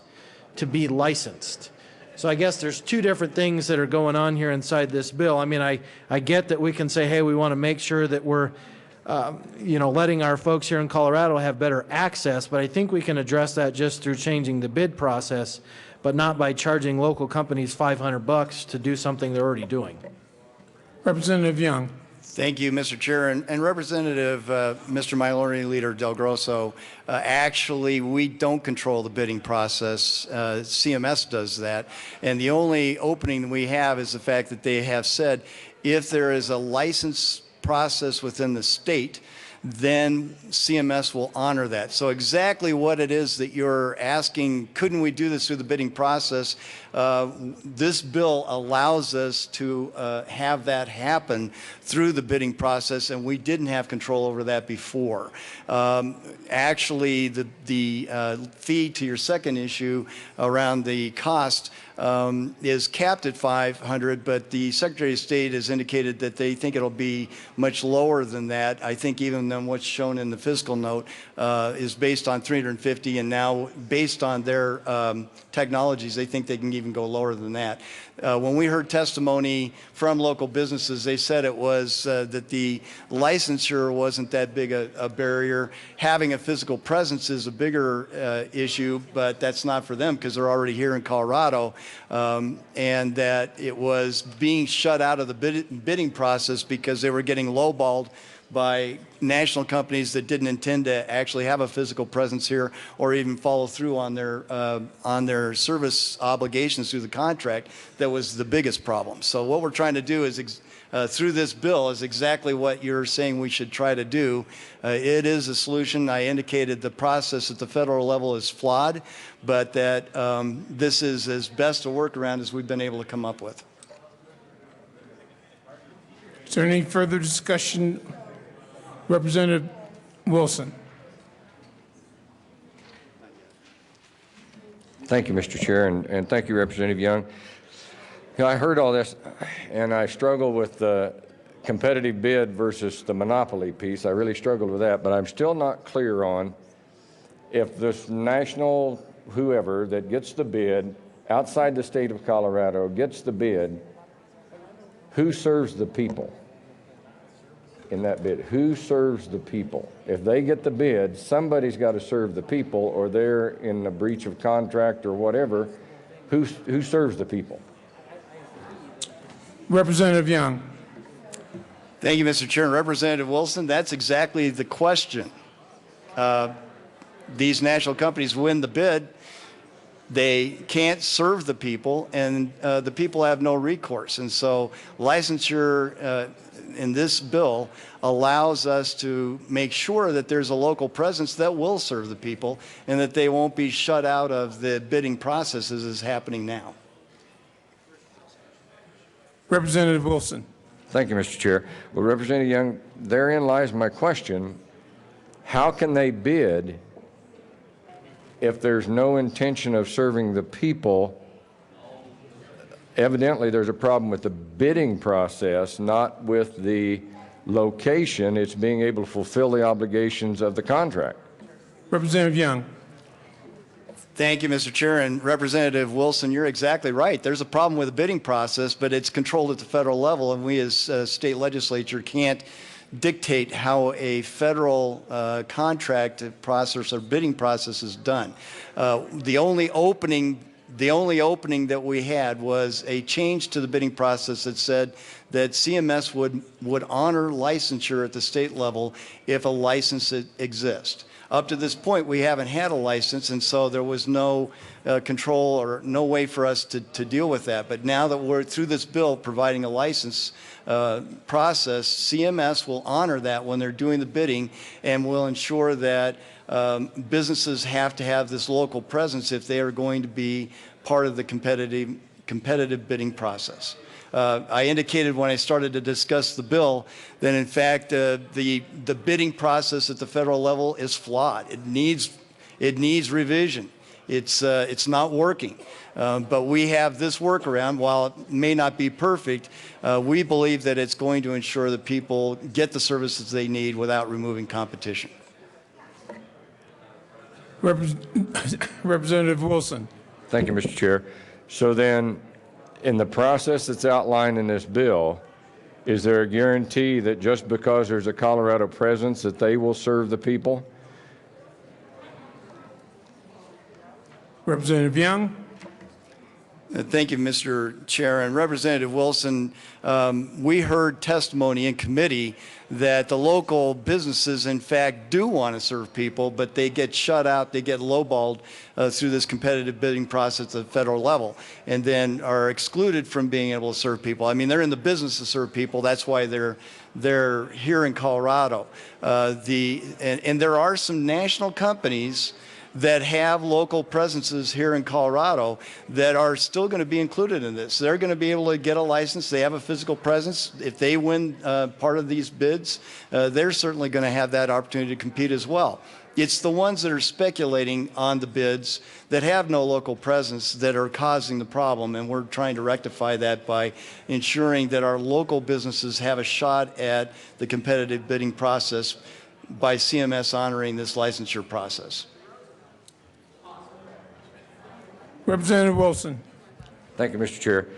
to be licensed? So I guess there's two different things that are going on here inside this bill. I mean, I get that we can say, hey, we want to make sure that we're letting our folks here in Colorado have better access, but I think we can address that just through changing the bid process, but not by charging local companies $500 to do something they're already doing. Representative Young. Thank you, Mr. Chair. And Representative Mr. Minority Leader Del Grosso, actually, we don't control the bidding process. CMS does that. And the only opening we have is the fact that they have said if there is a license process within the state, then CMS will honor that. So exactly what it is that you're asking, couldn't we do this through the bidding process? This bill allows us to have that happen through the bidding process, and we didn't have control over that before. Actually, the fee to your second issue around the cost is capped at $500, but the Secretary of State has indicated that they think it'll be much lower than that. I think even than what's shown in the fiscal note is based on $350, and now based on their technologies, they think they can even go lower than that. When we heard testimony from local businesses, they said it was that the licensure wasn't that big a barrier. Having a physical presence is a bigger issue, but that's not for them because they're already here in Colorado, and that it was being shut out of the bidding process because they were getting lowballed by national companies that didn't intend to actually have a physical presence here or even follow through on their service obligations through the contract. That was the biggest problem. So what we're trying to do is through this bill is exactly what you're saying we should try to do. It is a solution. I indicated the process at the federal level is flawed, but that this is as best a workaround as we've been able to come up with. Is there any further discussion? Representative Wilson. Thank you, Mr. Chair, and thank you, Representative Young. You know, I heard all this, and I struggle with the competitive bid versus the monopoly piece. I really struggled with that, but I'm still not clear on if this national whoever that gets the bid outside the state of Colorado gets the bid, who serves the people in that bid? Who serves the people? If they get the bid, somebody's got to serve the people, or they're in a breach of contract or whatever. Who serves the people? Representative Young. Thank you, Mr. Chair. Representative Wilson, that's exactly the question. These national companies win the bid. They can't serve the people, and the people have no recourse. And so licensure in this bill allows us to make sure that there's a local presence that will serve the people and that they won't be shut out of the bidding process as is happening now. Representative Wilson. Thank you, Mr. Chair. Well, Representative Young, therein lies my question. How can they bid if there's no intention of serving the people? Evidently, there's a problem with the bidding process, not with the location. It's being able to fulfill the obligations of the contract. Representative Young. Thank you, Mr. Chair. And Representative Wilson, you're exactly right. There's a problem with the bidding process, but it's controlled at the federal level, and we as state legislature can't dictate how a federal contract process or bidding process is done. The only opening that we had was a change to the bidding process that said that CMS would honor licensure at the state level if a license exists. Up to this point, we haven't had a license, and so there was no control or no way for us to deal with that. But now that we're through this bill providing a license process, CMS will honor that when they're doing the bidding and will ensure that businesses have to have this local presence if they are going to be part of the competitive bidding process. I indicated when I started to discuss the bill that in fact the bidding process at the federal level is flawed. It needs revision. It's not working. But we have this workaround. While it may not be perfect, we believe that it's going to ensure that people get the services they need without removing competition. Representative Wilson. Thank you, Mr. Chair. So then, in the process that's outlined in this bill, is there a guarantee that just because there's a Colorado presence that they will serve the people? Representative Young. Thank you, Mr. Chair. And Representative Wilson, we heard testimony in committee that the local businesses, in fact, do want to serve people, but they get shut out, they get lowballed through this competitive bidding process at the federal level, and then are excluded from being able to serve people. I mean, they're in the business to serve people. That's why they're here in Colorado. And there are some national companies that have local presences here in Colorado that are still going to be included in this. They're going to be able to get a license. They have a physical presence. If they win part of these bids, they're certainly going to have that opportunity to compete as well. It's the ones that are speculating on the bids that have no local presence that are causing the problem, and we're trying to rectify that by ensuring that our local businesses have a shot at the competitive bidding process by CMS honoring this licensure process. Representative Wilson. Thank you, Mr. Chair.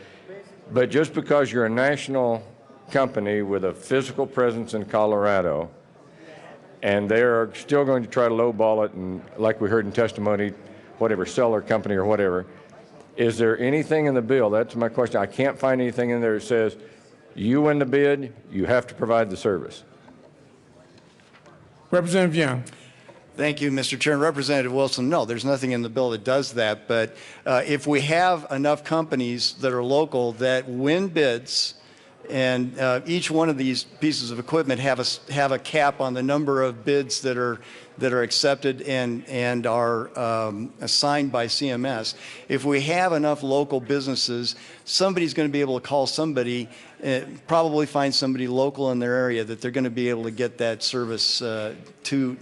But just because you're a national company with a physical presence in Colorado, and they're still going to try to lowball it, and like we heard in testimony, whatever, sell their company or whatever, is there anything in the bill? That's my question. I can't find anything in there that says you win the bid, you have to provide the service. Representative Young. Thank you, Mr. Chair. And Representative Wilson, no, there's nothing in the bill that does that. But if we have enough companies that are local that win bids, and each one of these pieces of equipment have a cap on the number of bids that are accepted and are assigned by CMS. If we have enough local businesses, somebody's going to be able to call somebody, probably find somebody local in their area that they're going to be able to get that service to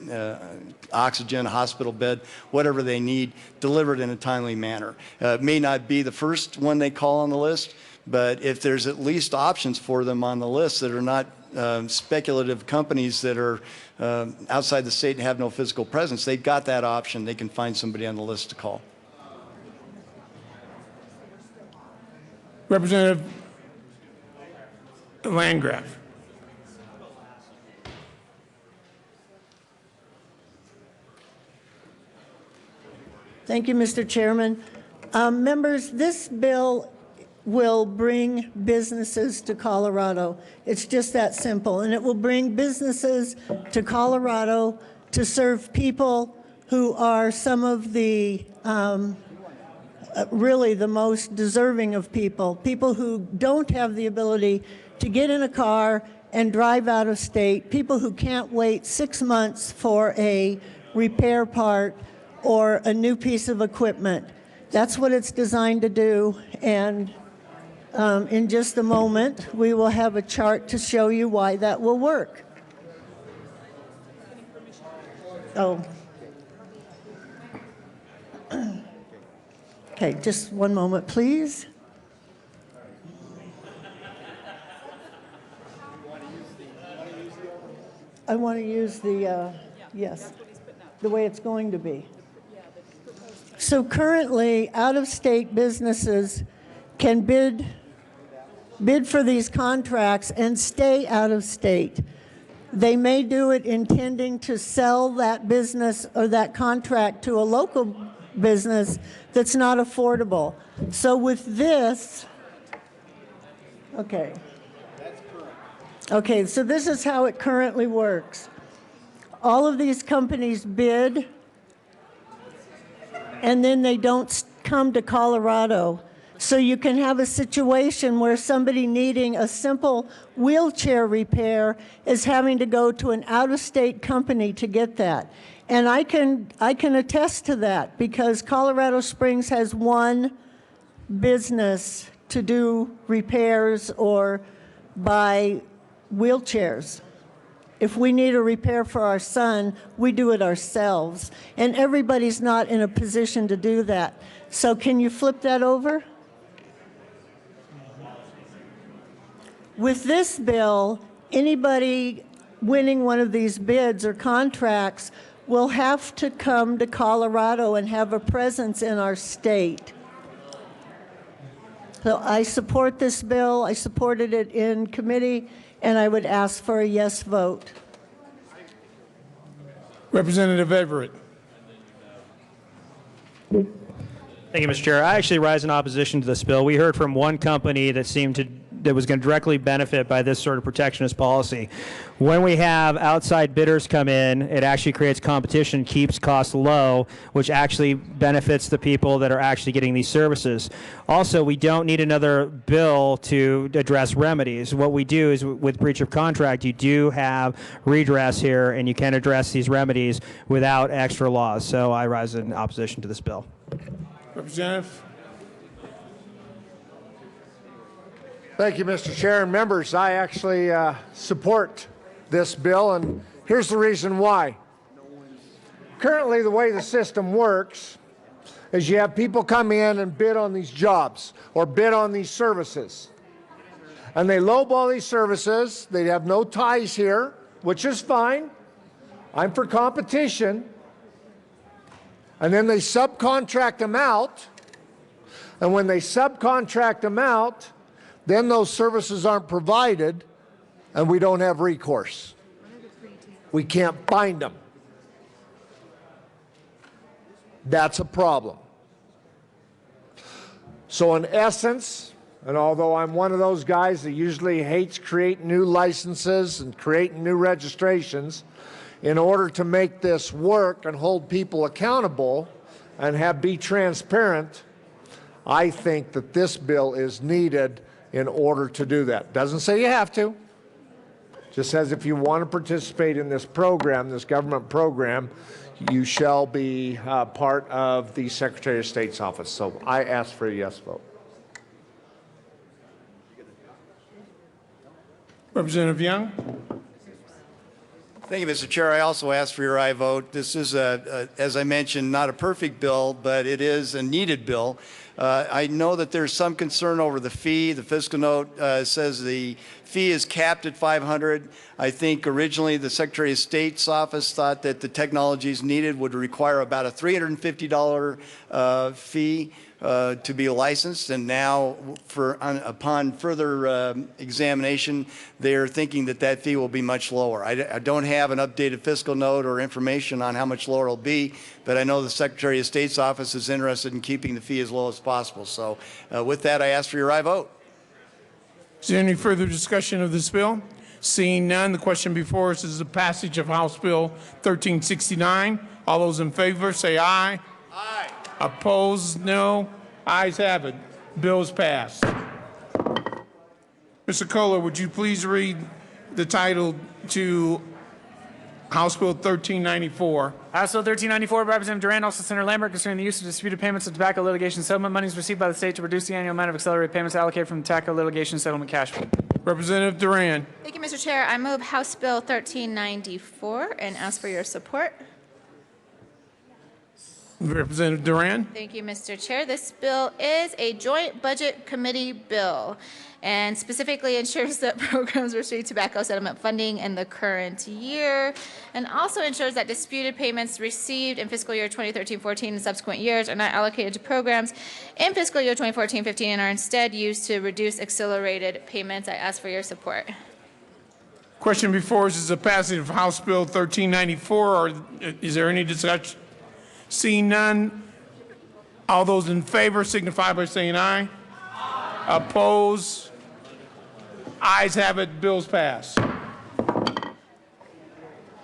oxygen, hospital bed, whatever they need, delivered in a timely manner. It may not be the first one they call on the list, but if there's at least options for them on the list that are not speculative companies that are outside the state and have no physical presence, they've got that option. They can find somebody on the list to call. Representative Landgraf. Thank you, Mr. Chairman. Members, this bill will bring businesses to Colorado. It's just that simple. And it will bring businesses to Colorado to serve people who are some of the really the most deserving of people who don't have the ability to get in a car and drive out of state, people who can't wait 6 months for a repair part or a new piece of equipment. That's what it's designed to do. And in just a moment, we will have a chart to show you why that will work. Oh. Okay, just one moment, please. I want to use the, yes, the way it's going to be. So currently, out-of-state businesses can bid for these contracts and stay out of state. They may do it intending to sell that business or that contract to a local business that's not affordable. So with this, okay, so this is how it currently works. All of these companies bid, and then they don't come to Colorado. So you can have a situation where somebody needing a simple wheelchair repair is having to go to an out-of-state company to get that. And I can attest to that because Colorado Springs has one business to do repairs or buy wheelchairs. If we need a repair for our son, we do it ourselves. And everybody's not in a position to do that. So can you flip that over? With this bill, anybody winning one of these bids or contracts will have to come to Colorado and have a presence in our state. So I support this bill. I supported it in committee, and I would ask for a yes vote. Representative Everett. Thank you, Mr. Chair. I actually rise in opposition to this bill. We heard from one company that was going to directly benefit by this sort of protectionist policy. When we have outside bidders come in, it actually creates competition, keeps costs low, which actually benefits the people that are actually getting these services. Also, we don't need another bill to address remedies. What we do is, with breach of contract, you do have redress here, and you can address these remedies without extra laws. So I rise in opposition to this bill. Representative. Thank you, Mr. Chair and members. I actually support this bill, and here's the reason why. Currently, the way the system works is you have people come in and bid on these jobs or bid on these services. And they lowball these services. They have no ties here, which is fine. I'm for competition. And then they subcontract them out. And when they subcontract them out, then those services aren't provided and we don't have recourse. We can't find them. That's a problem. So in essence, and although I'm one of those guys that usually hates creating new licenses and creating new registrations, in order to make this work and hold people accountable and be transparent, I think that this bill is needed in order to do that. Doesn't say you have to. Just says if you want to participate in this program, this government program, you shall be part of the Secretary of State's office. So I ask for a yes vote. Representative Young. Thank you, Mr. Chair. I also ask for your aye vote. This is, as I mentioned, not a perfect bill, but it is a needed bill. I know that there's some concern over the fee. The fiscal note says the fee is capped at $500. I think originally the Secretary of State's office thought that the technologies needed would require about a $350 fee to be licensed, and now upon further examination, they're thinking that that fee will be much lower. I don't have an updated fiscal note or information on how much lower it'll be, but I know the Secretary of State's office is interested in keeping the fee as low as possible. So with that, I ask for your aye vote. Is there any further discussion of this bill? Seeing none, the question before us is the passage of House Bill 1369. All those in favor say aye. Aye. Opposed, no. Ayes have it. Bill is passed. Mr. Kohler, would you please read the title to House Bill 1394? House Bill 1394 by Representative Durand, also Senator Lambert, concerning the use of disputed payments of tobacco litigation settlement monies received by the state to reduce the annual amount of accelerated payments allocated from the tobacco litigation settlement cash flow. Representative Durand. Thank you, Mr. Chair. I move House Bill 1394 and ask for your support. Representative Durand. Thank you, Mr. Chair. This bill is a joint budget committee bill and specifically ensures that programs receive tobacco settlement funding in the current year, and also ensures that disputed payments received in fiscal year 2013-14 and subsequent years are not allocated to programs in fiscal year 2014-15 and are instead used to reduce accelerated payments. I ask for your support. Question before us is the passage of House Bill 1394. Or is there any discussion? Seeing none, all those in favor signify by saying aye. Aye. Oppose? Ayes have it. Bills passed.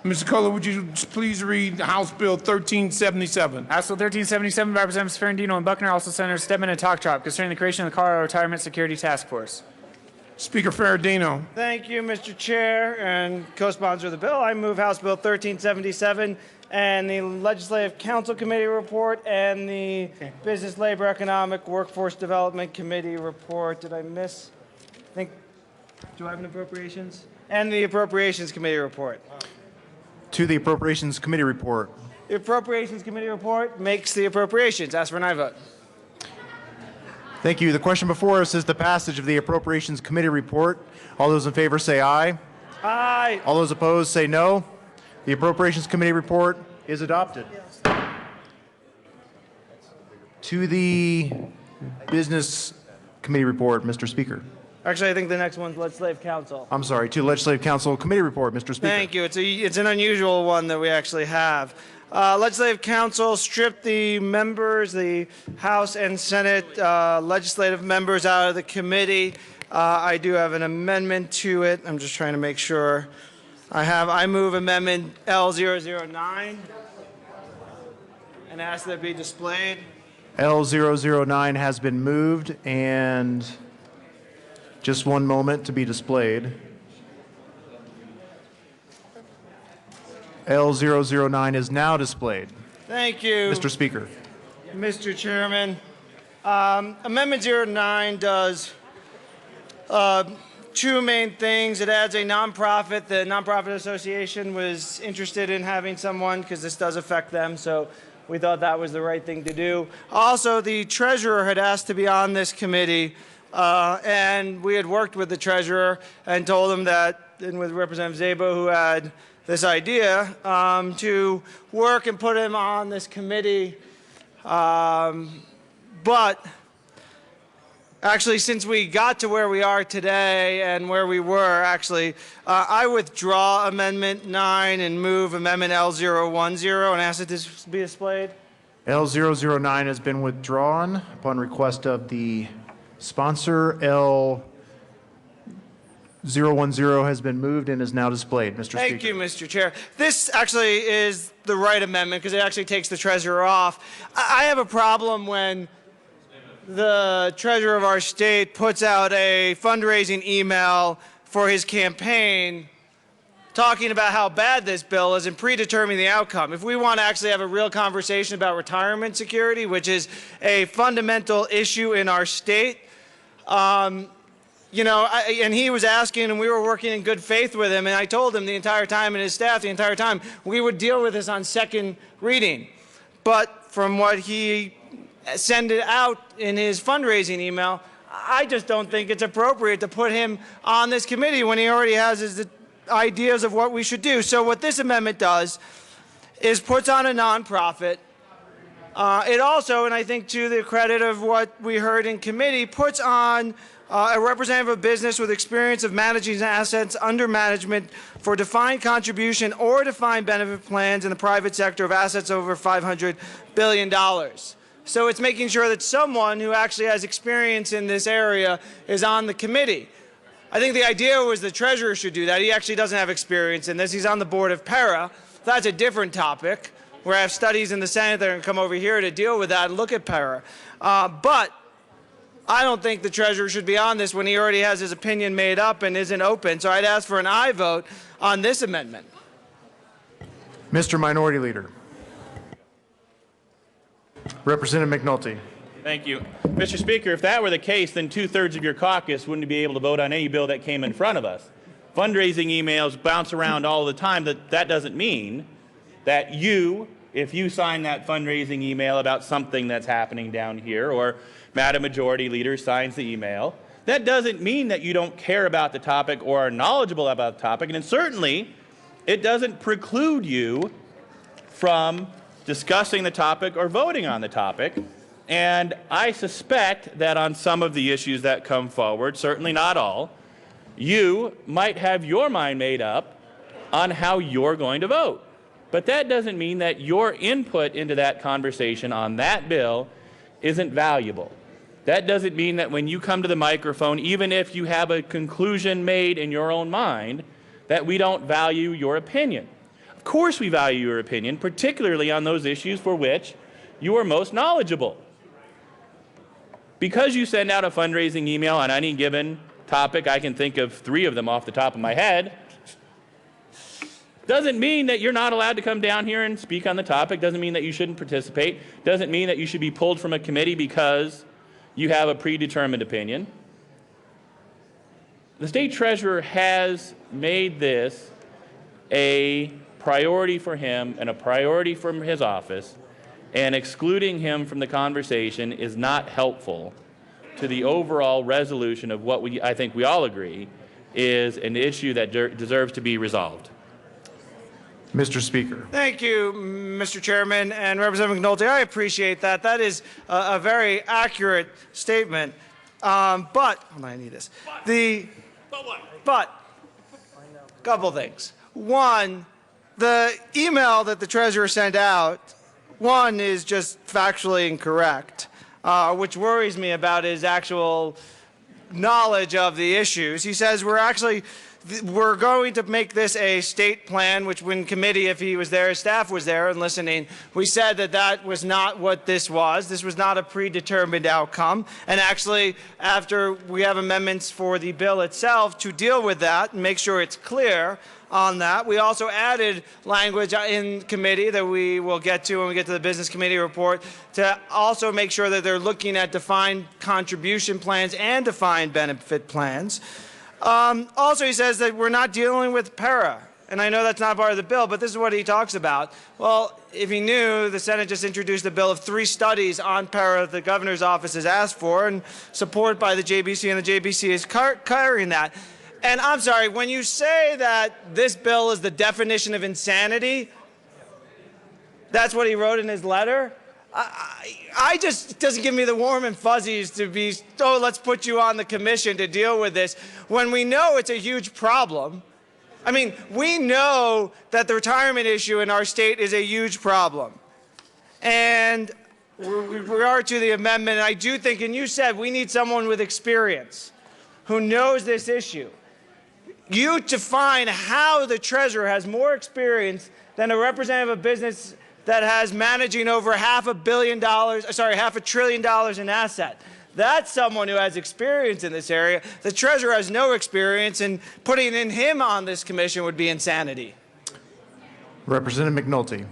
Mr. Kohler, would you please read House Bill 1377? House Bill 1377 by Representatives Ferrandino and Buckner, also Senators Stedman and Tokchop, concerning the creation of the Colorado Retirement Security Task Force. Speaker Ferrandino. Thank you, Mr. Chair, and co-sponsor of the bill. I move House Bill 1377 and the Legislative Council Committee report and the Business, Labor, Economic, Workforce Development Committee report. Did I miss? Do I have an appropriations? And the Appropriations Committee report. To the Appropriations Committee report. The Appropriations Committee report makes the appropriations. Ask for an aye vote. Thank you. The question before us is the passage of the Appropriations Committee report. All those in favor say aye. Aye. All those opposed say no. The Appropriations Committee report is adopted. To the Business Committee report, Mr. Speaker. Actually, I think the next one's Legislative Council. I'm sorry, to Legislative Council Committee report, Mr. Speaker. Thank you. It's an unusual one that we actually have. Legislative Council stripped the members, the House and Senate legislative members out of the committee. I do have an amendment to it. I'm just trying to make sure I move amendment L009 and ask that it be displayed. L009 has been moved and just one moment to be displayed. L009 is now displayed. Thank you. Mr. Speaker. Mr. Chairman, Amendment 09 does two main things. It adds a nonprofit. The Nonprofit Association was interested in having someone because this does affect them, so we thought that was the right thing to do. Also, the treasurer had asked to be on this committee, and we had worked with the treasurer and told him that, and with Representative Szabo, who had this idea, to work and put him on this committee. But actually, since we got to where we are today and where we were, actually, I withdraw Amendment 9 and move Amendment L010 and ask that this be displayed. L009 has been withdrawn upon request of the sponsor. L010 has been moved and is now displayed. Mr. Speaker. Thank you, Mr. Chair. This actually is the right amendment because it actually takes the treasurer off. I have a problem when the treasurer of our state puts out a fundraising email for his campaign talking about how bad this bill is and predetermining the outcome. If we want to actually have a real conversation about retirement security, which is a fundamental issue in our state, you know, and he was asking, and we were working in good faith with him, and I told him the entire time, and his staff the entire time, we would deal with this on second reading. But from what he sent it out in his fundraising email, I just don't think it's appropriate to put him on this committee when he already has his ideas of what we should do. So what this amendment does is puts on a nonprofit. It also, and I think to the credit of what we heard in committee, puts on a representative of business with experience of managing assets under management for defined contribution or defined benefit plans in the private sector of assets over $500 billion. So it's making sure that someone who actually has experience in this area is on the committee. I think the idea was the treasurer should do that. He actually doesn't have experience in this. He's on the board of PARA. That's a different topic, where I have studies in the Senate that are going to come over here to deal with that and look at PARA. But I don't think the treasurer should be on this when he already has his opinion made up and isn't open. So I'd ask for an aye vote on this amendment. Mr. Minority Leader. Representative McNulty. Thank you. Mr. Speaker, if that were the case, then 2/3 of your caucus wouldn't be able to vote on any bill that came in front of us. Fundraising emails bounce around all the time. That doesn't mean that you, if you sign that fundraising email about something that's happening down here, or Madam Majority Leader signs the email, that doesn't mean that you don't care about the topic or are knowledgeable about the topic. And certainly, it doesn't preclude you from discussing the topic or voting on the topic. And I suspect that on some of the issues that come forward, certainly not all, you might have your mind made up on how you're going to vote. But that doesn't mean that your input into that conversation on that bill isn't valuable. That doesn't mean that when you come to the microphone, even if you have a conclusion made in your own mind, that we don't value your opinion. Of course we value your opinion, particularly on those issues for which you are most knowledgeable. Because you send out a fundraising email on any given topic, I can think of 3 of them off the top of my head, doesn't mean that you're not allowed to come down here and speak on the topic, doesn't mean that you shouldn't participate, doesn't mean that you should be pulled from a committee because you have a predetermined opinion. The state treasurer has made this a priority for him and a priority from his office, and excluding him from the conversation is not helpful to the overall resolution of what I think we all agree is an issue that deserves to be resolved. Mr. Speaker. Thank you, Mr. Chairman and Representative McNulty. I appreciate that. That is a very accurate statement. But hold on, I need this. But couple things. One, the email that the treasurer sent out, one, is just factually incorrect, which worries me about his actual knowledge of the issues. He says we're going to make this a state plan, which when committee, if he was there, his staff was there and listening, we said that that was not what this was. This was not a predetermined outcome. And actually, after we have amendments for the bill itself to deal with that and make sure it's clear on that, we also added language in committee that we will get to when we get to the business committee report to also make sure that they're looking at defined contribution plans and defined benefit plans. Also, he says that we're not dealing with para. And I know that's not part of the bill, but this is what he talks about. Well, if he knew, the Senate just introduced a bill of 3 studies on para that the governor's office has asked for and supported by the JBC, and the JBC is carrying that. And I'm sorry, when you say that this bill is the definition of insanity, that's what he wrote in his letter. I just, it doesn't give me the warm and fuzzies to be, oh, let's put you on the commission to deal with this, when we know it's a huge problem. I mean, we know that the retirement issue in our state is a huge problem. And with regard to the amendment, I do think, and you said, we need someone with experience who knows this issue. You define how the treasurer has more experience than a representative of business that has managing over $500 billion in assets. That's someone who has experience in this area. The treasurer has no experience, and putting in him on this commission would be insanity. Representative McNulty.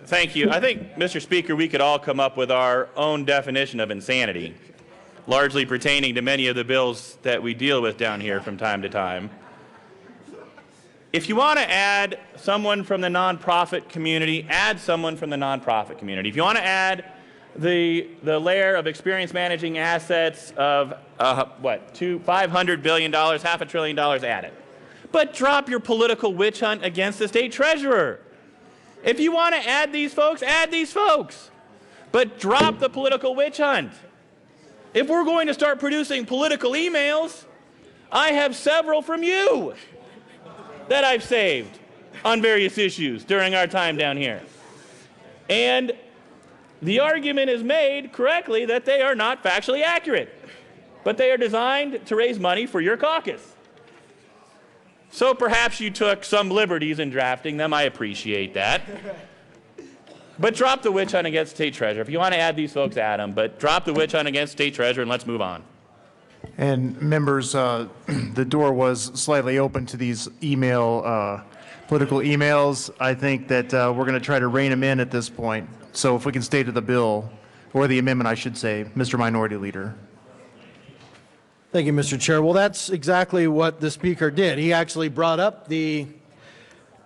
Thank you. I think, Mr. Speaker, we could all come up with our own definition of insanity, largely pertaining to many of the bills that we deal with down here from time to time. If you want to add someone from the nonprofit community, add someone from the nonprofit community. If you want to add the layer of experience managing assets of $500 billion, $500 billion, add it. But drop your political witch hunt against the state treasurer. If you want to add these folks, add these folks. But drop the political witch hunt. If we're going to start producing political emails, I have several from you that I've saved on various issues during our time down here. And the argument is made correctly that they are not factually accurate, but they are designed to raise money for your caucus. So perhaps you took some liberties in drafting them. I appreciate that. But drop the witch hunt against state treasurer. If you want to add these folks, add them, but drop the witch hunt against state treasurer and let's move on. And members, the door was slightly open to these political emails. I think that we're going to try to rein them in at this point. So if we can stay to the bill, or the amendment, I should say, Mr. Minority Leader. Thank you, Mr. Chair. Well, that's exactly what the Speaker did. He actually brought up the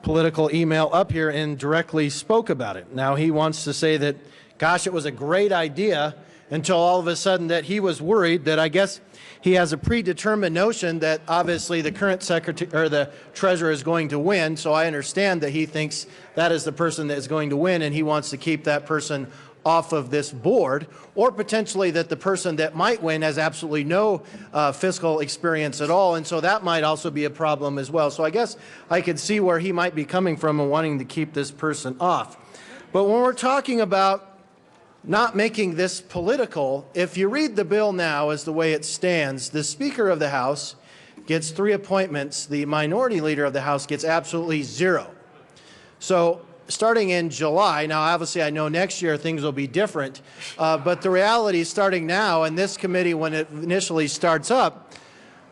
political email up here and directly spoke about it. Now he wants to say that, gosh, it was a great idea, until all of a sudden that he was worried that, I guess, he has a predetermined notion that obviously the current secretary or the treasurer is going to win. So I understand that he thinks that is the person that is going to win, and he wants to keep that person off of this board, or potentially that the person that might win has absolutely no fiscal experience at all, and so that might also be a problem as well. So I guess I could see where he might be coming from and wanting to keep this person off. But when we're talking about not making this political, if you read the bill now as the way it stands, the Speaker of the House gets 3 appointments, the Minority Leader of the House gets absolutely 0. So starting in July, now obviously I know next year things will be different, but the reality is starting now, and this committee when it initially starts up,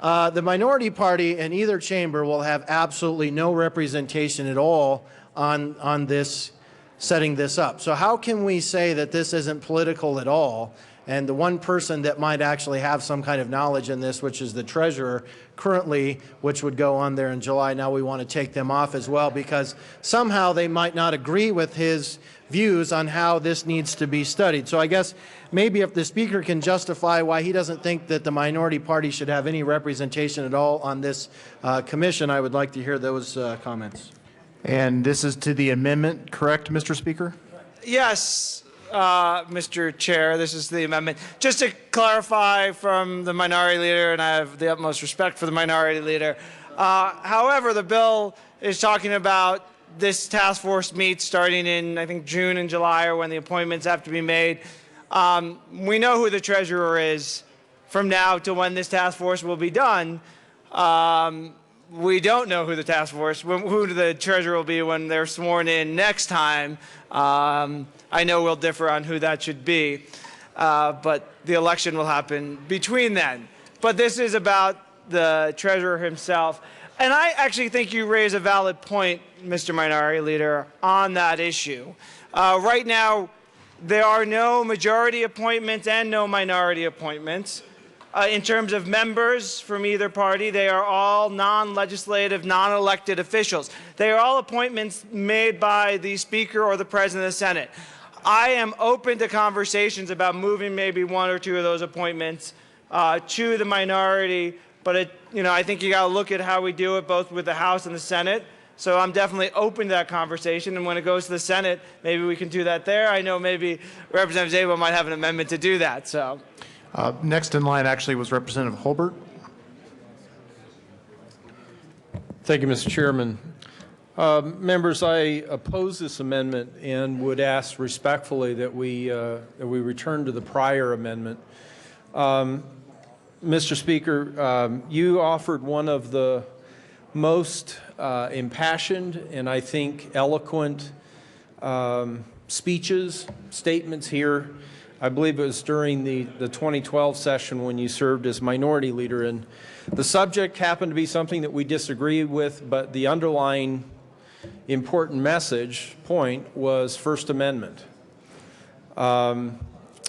the minority party in either chamber will have absolutely no representation at all on this, setting this up. So how can we say that this isn't political at all? And the one person that might actually have some kind of knowledge in this, which is the treasurer currently, which would go on there in July, now we want to take them off as well because somehow they might not agree with his views on how this needs to be studied. So I guess maybe if the Speaker can justify why he doesn't think that the minority party should have any representation at all on this commission, I would like to hear those comments. And this is to the amendment, correct, Mr. Speaker? Yes, Mr. Chair, this is the amendment. Just to clarify from the Minority Leader, and I have the utmost respect for the Minority Leader, however, the bill is talking about this task force meets starting in, I think, June and July, or when the appointments have to be made. We know who the treasurer is from now to when this task force will be done. We don't know who the task force, who the treasurer will be when they're sworn in next time. I know we'll differ on who that should be, but the election will happen between then. But this is about the treasurer himself. And I actually think you raise a valid point, Mr. Minority Leader, on that issue. Right now, there are no majority appointments and no minority appointments. In terms of members from either party, they are all non-legislative, non-elected officials. They are all appointments made by the Speaker or the President of the Senate. I am open to conversations about moving maybe one or two of those appointments to the minority, but I think you got to look at how we do it both with the House and the Senate. So I'm definitely open to that conversation, and when it goes to the Senate, maybe we can do that there. I know maybe Representative Zabel might have an amendment to do that. So. Next in line actually was Representative Holbert. Thank you, Mr. Chairman. Members, I oppose this amendment and would ask respectfully that we return to the prior amendment. Mr. Speaker, you offered one of the most impassioned and I think eloquent statements here. I believe it was during the 2012 session when you served as minority leader, and the subject happened to be something that we disagree with, but the underlying important point was First Amendment. And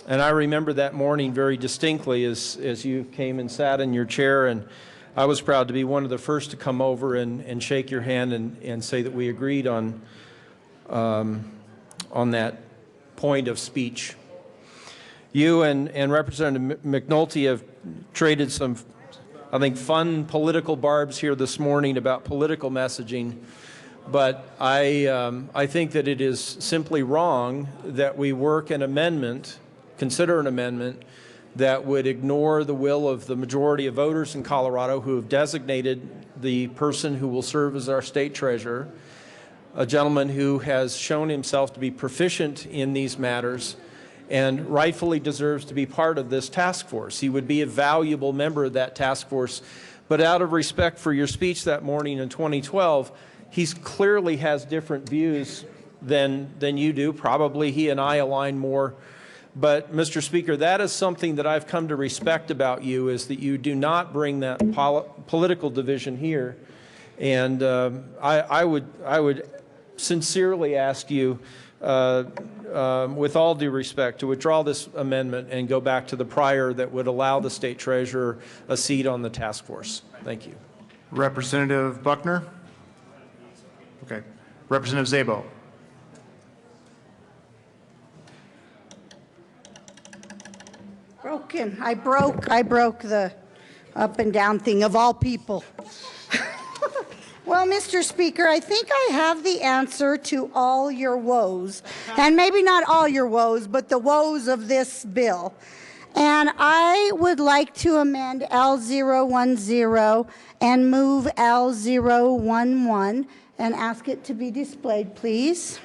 I remember that morning very distinctly as you came and sat in your chair, and I was proud to be one of the first to come over and shake your hand and say that we agreed on that point of speech. You and Representative McNulty have traded some, I think, fun political barbs here this morning about political messaging, but I think that it is simply wrong that we consider an amendment that would ignore the will of the majority of voters in Colorado who have designated the person who will serve as our state treasurer, a gentleman who has shown himself to be proficient in these matters and rightfully deserves to be part of this task force. He would be a valuable member of that task force, but out of respect for your speech that morning in 2012, he clearly has different views than you do. Probably he and I align more. But, Mr. Speaker, that is something that I've come to respect about you, is that you do not bring that political division here. And I would sincerely ask you, with all due respect, to withdraw this amendment and go back to the prior that would allow the state treasurer a seat on the task force. Thank you. Representative Buckner? Okay. Representative Zabel? Broken. I broke the up and down thing of all people. Well, Mr. Speaker, I think I have the answer to all your woes, and maybe not all your woes, but the woes of this bill. And I would like to amend L010 and move L011 and ask it to be displayed, please.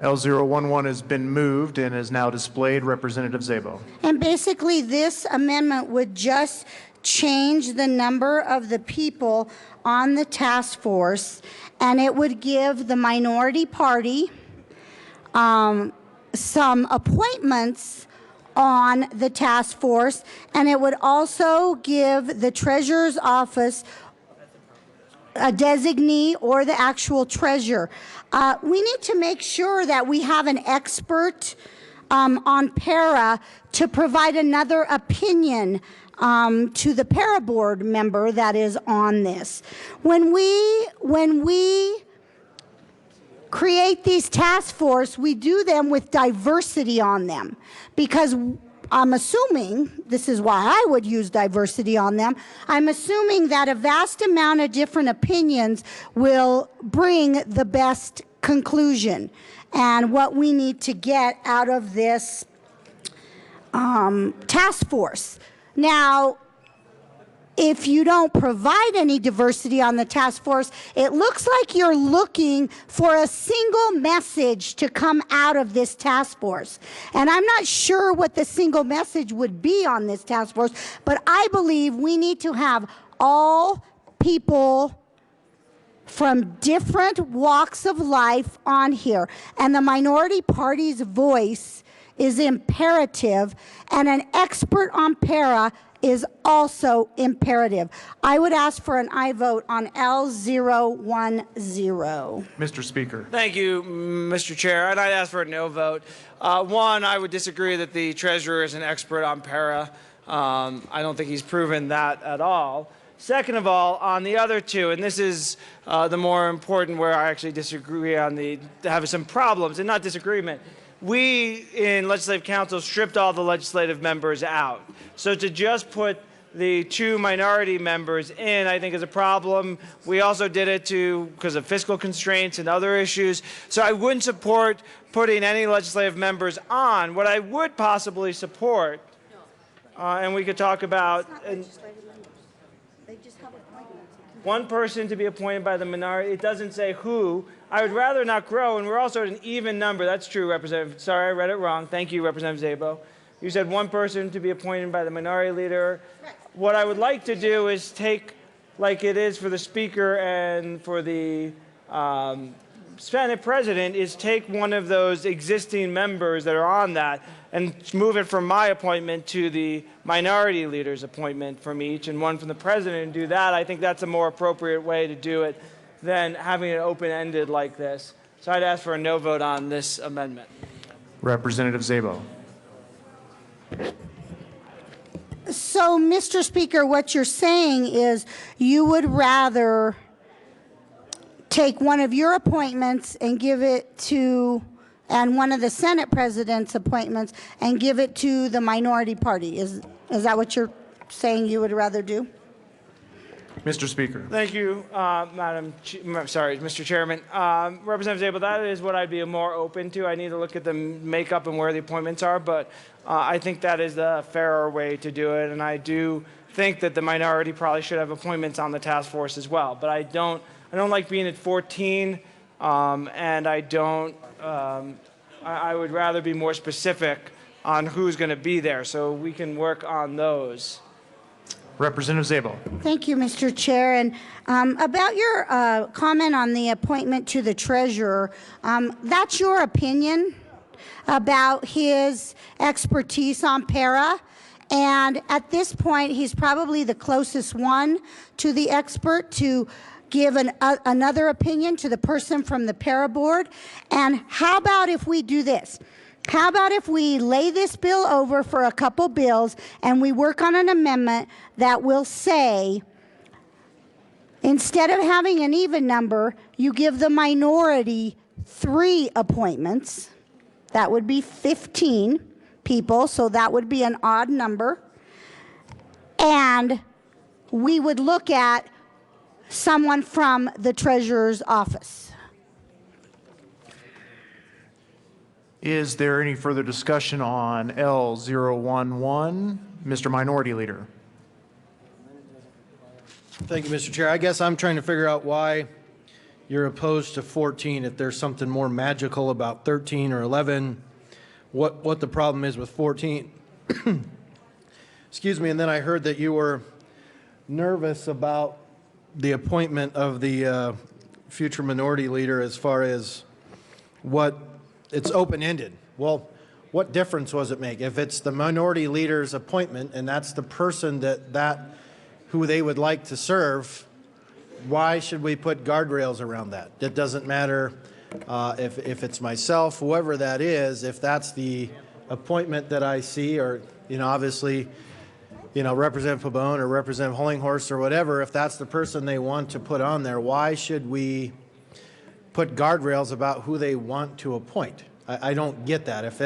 L011 has been moved and is now displayed. Representative Zabel. And basically, this amendment would just change the number of the people on the task force, and it would give the minority party some appointments on the task force, and it would also give the treasurer's office a designee or the actual treasurer. We need to make sure that we have an expert on para to provide another opinion to the para board member that is on this. When we create these task force, we do them with diversity on them, because I'm assuming, this is why I would use diversity on them, I'm assuming that a vast amount of different opinions will bring the best conclusion and what we need to get out of this task force. Now, if you don't provide any diversity on the task force, it looks like you're looking for a single message to come out of this task force. And I'm not sure what the single message would be on this task force, but I believe we need to have all people from different walks of life on here. And the minority party's voice is imperative, and an expert on para is also imperative. I would ask for an aye vote on L010. Mr. Speaker. Thank you, Mr. Chair. And I'd ask for a no vote. One, I would disagree that the treasurer is an expert on para. I don't think he's proven that at all. Second of all, on the other two, and this is the more important where I actually disagree on have some problems and not disagreement. We in Legislative Council stripped all the legislative members out. So to just put the two minority members in, I think is a problem. We also did it because of fiscal constraints and other issues. So I wouldn't support putting any legislative members on. What I would possibly support, and we could talk about, one person to be appointed by the minority. It doesn't say who. I would rather not grow, and we're also at an even number. That's true, Representative. Sorry, I read it wrong. Thank you, Representative Szabo. You said one person to be appointed by the minority leader. What I would like to do is take, like it is for the Speaker and for the Senate President, is take one of those existing members that are on that and move it from my appointment to the minority leader's appointment from each, and one from the President, and do that. I think that's a more appropriate way to do it than having it open-ended like this. So I'd ask for a no vote on this amendment. Representative Szabo. So, Mr. Speaker, what you're saying is you would rather take one of your appointments and give it to, and one of the Senate President's appointments and give it to the minority party. Is that what you're saying you would rather do? Mr. Speaker. Thank you, Mr. Chairman. Representative Szabo, that is what I'd be more open to. I need to look at the makeup and where the appointments are, but I think that is the fairer way to do it, and I do think that the minority probably should have appointments on the task force as well. But I don't like being at 14, and I would rather be more specific on who's going to be there, so we can work on those. Representative Szabo. Thank you, Mr. Chair. And about your comment on the appointment to the treasurer, that's your opinion about his expertise on para. And at this point, he's probably the closest one to the expert to give another opinion to the person from the para board. And how about if we do this? How about if we lay this bill over for a couple bills and we work on an amendment that will say, instead of having an even number, you give the minority 3 appointments. That would be 15 people, so that would be an odd number. And we would look at someone from the treasurer's office. Is there any further discussion on L011? Mr. Minority Leader. Thank you, Mr. Chair. I guess I'm trying to figure out why you're opposed to 14, if there's something more magical about 13 or 11, what the problem is with 14. Excuse me, and then I heard that you were nervous about the appointment of the future minority leader as far as what it's open-ended. Well, what difference does it make? If it's the minority leader's appointment and that's the person who they would like to serve, why should we put guardrails around that? It doesn't matter if it's myself, whoever that is, if that's the appointment that I see, or, obviously, Representative Pabon or Representative Hollinghorst or whatever, if that's the person they want to put on there, why should we put guardrails about who they want to appoint? I don't get that. If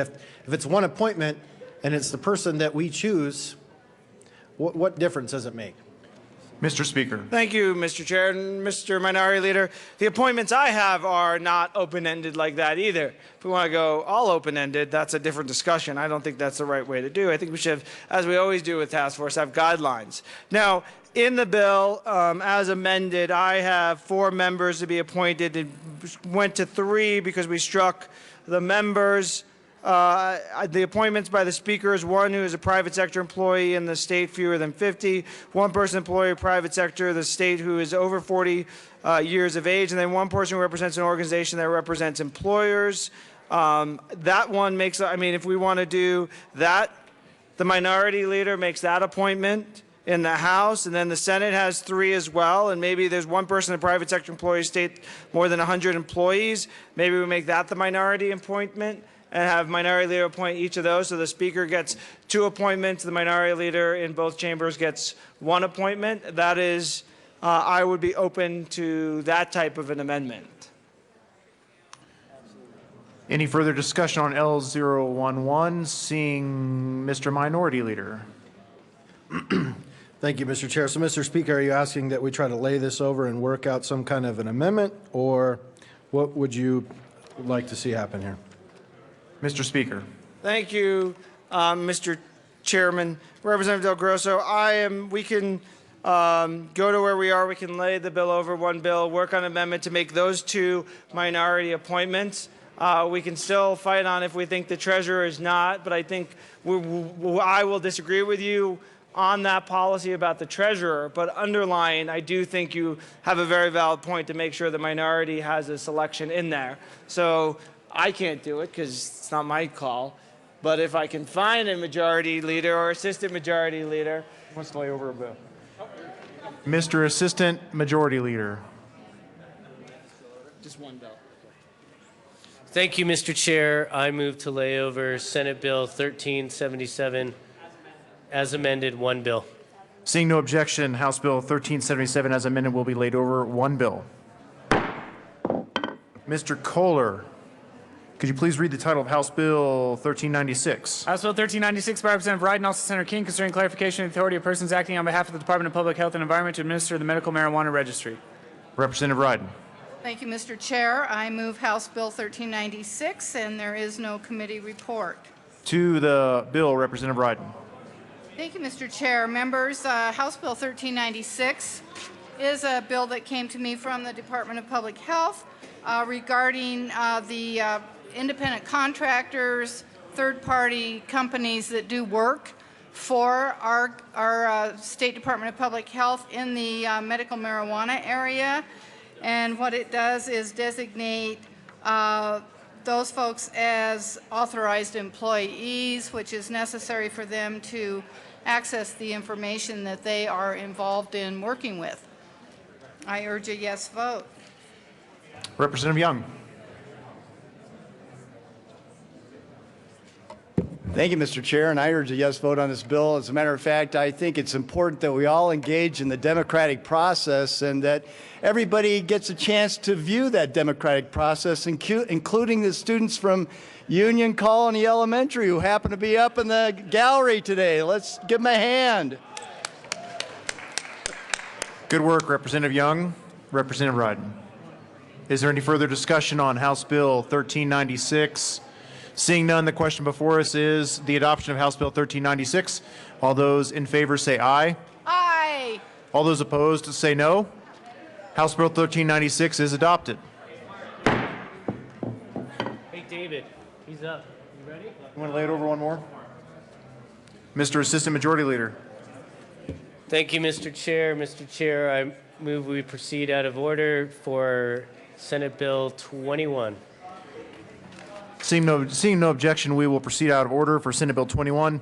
it's one appointment and it's the person that we choose, what difference does it make? Mr. Speaker. Thank you, Mr. Chair. And Mr. Minority Leader, the appointments I have are not open-ended like that either. If we want to go all open-ended, that's a different discussion. I don't think that's the right way to do. I think we should have, as we always do with task force, have guidelines. Now, in the bill, as amended, I have 4 members to be appointed. It went to 3 because we struck the members. The appointments by the speaker is 1 who is a private sector employee in the state fewer than 50, 1 person employee private sector, the state who is over 40 years of age, and then 1 person who represents an organization that represents employers. That one makes, I mean, if we want to do that, the minority leader makes that appointment in the House, and then the Senate has 3 as well, and maybe there's 1 person in the private sector employee state more than 100 employees. Maybe we make that the minority appointment and have minority leader appoint each of those. So the speaker gets 2 appointments, the minority leader in both chambers gets 1 appointment. That is, I would be open to that type of an amendment. Any further discussion on L011? Seeing Mr. Minority Leader. Thank you, Mr. Chair. So, Mr. Speaker, are you asking that we try to lay this over and work out some kind of an amendment, or what would you like to see happen here? Mr. Speaker. Thank you, Mr. Chairman. Representative Del Grosso, we can go to where we are. We can lay the bill over, 1 bill, work on amendment to make those 2 minority appointments. We can still fight on if we think the treasurer is not, but I think I will disagree with you on that policy about the treasurer, but underlying, I do think you have a very valid point to make sure the minority has a selection in there. So I can't do it because it's not my call, but if I can find a majority leader or assistant majority leader who wants to lay over a bill. Mr. Assistant Majority Leader. Just 1 bill. Thank you, Mr. Chair. I move to lay over Senate Bill 1377 as amended, 1 bill. Seeing no objection, House Bill 1377 as amended will be laid over, 1 bill. Mr. Kohler, could you please read the title of House Bill 1396? House Bill 1396 by Representative Wright and also Senator King concerning clarification of the authority of persons acting on behalf of the Department of Public Health and Environment to administer the medical marijuana registry. Representative Wright. Thank you, Mr. Chair. I move House Bill 1396, and there is no committee report. To the bill, Representative Wright. Thank you, Mr. Chair. Members, House Bill 1396 is a bill that came to me from the Department of Public Health regarding the independent contractors, third-party companies that do work for our State Department of Public Health in the medical marijuana area. And what it does is designate those folks as authorized employees, which is necessary for them to access the information that they are involved in working with. I urge a yes vote. Representative Young. Thank you, Mr. Chair, and I urge a yes vote on this bill. As a matter of fact, I think it's important that we all engage in the democratic process and that everybody gets a chance to view that democratic process, including the students from Union Colony Elementary who happen to be up in the gallery today. Let's give them a hand. Good work, Representative Young. Representative Ryden. Is there any further discussion on House Bill 1396? Seeing none, the question before us is the adoption of House Bill 1396. All those in favor say aye. Aye. All those opposed say no. House Bill 1396 is adopted. Hey, David, he's up. You ready? You want to lay it over 1 more? Mr. Assistant Majority Leader. Thank you, Mr. Chair. Mr. Chair, I move we proceed out of order for Senate Bill 21. Seeing no objection, we will proceed out of order for Senate Bill 21.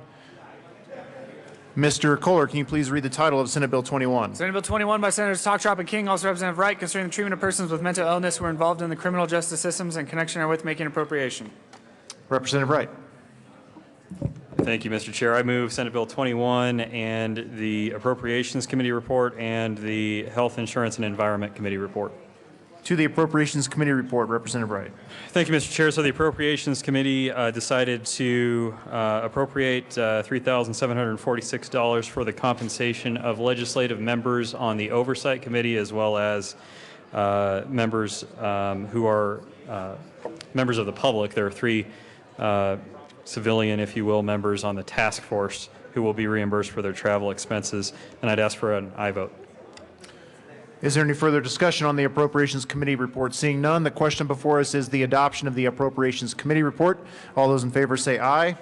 Mr. Kohler, can you please read the title of Senate Bill 21? Senate Bill 21 by Senators Talktrop and King, also Representative Wright, concerning the treatment of persons with mental illness who are involved in the criminal justice systems in connection with making appropriation. Representative Wright. Thank you, Mr. Chair. I move Senate Bill 21 and the Appropriations Committee report and the Health Insurance and Environment Committee report. To the Appropriations Committee report, Representative Wright. Thank you, Mr. Chair. So the Appropriations Committee decided to appropriate $3,746 for the compensation of legislative members on the Oversight Committee, as well as members who are members of the public. There are 3 civilian, if you will, members on the task force who will be reimbursed for their travel expenses, and I'd ask for an aye vote. Is there any further discussion on the Appropriations Committee report? Seeing none, the question before us is the adoption of the Appropriations Committee report. All those in favor say aye.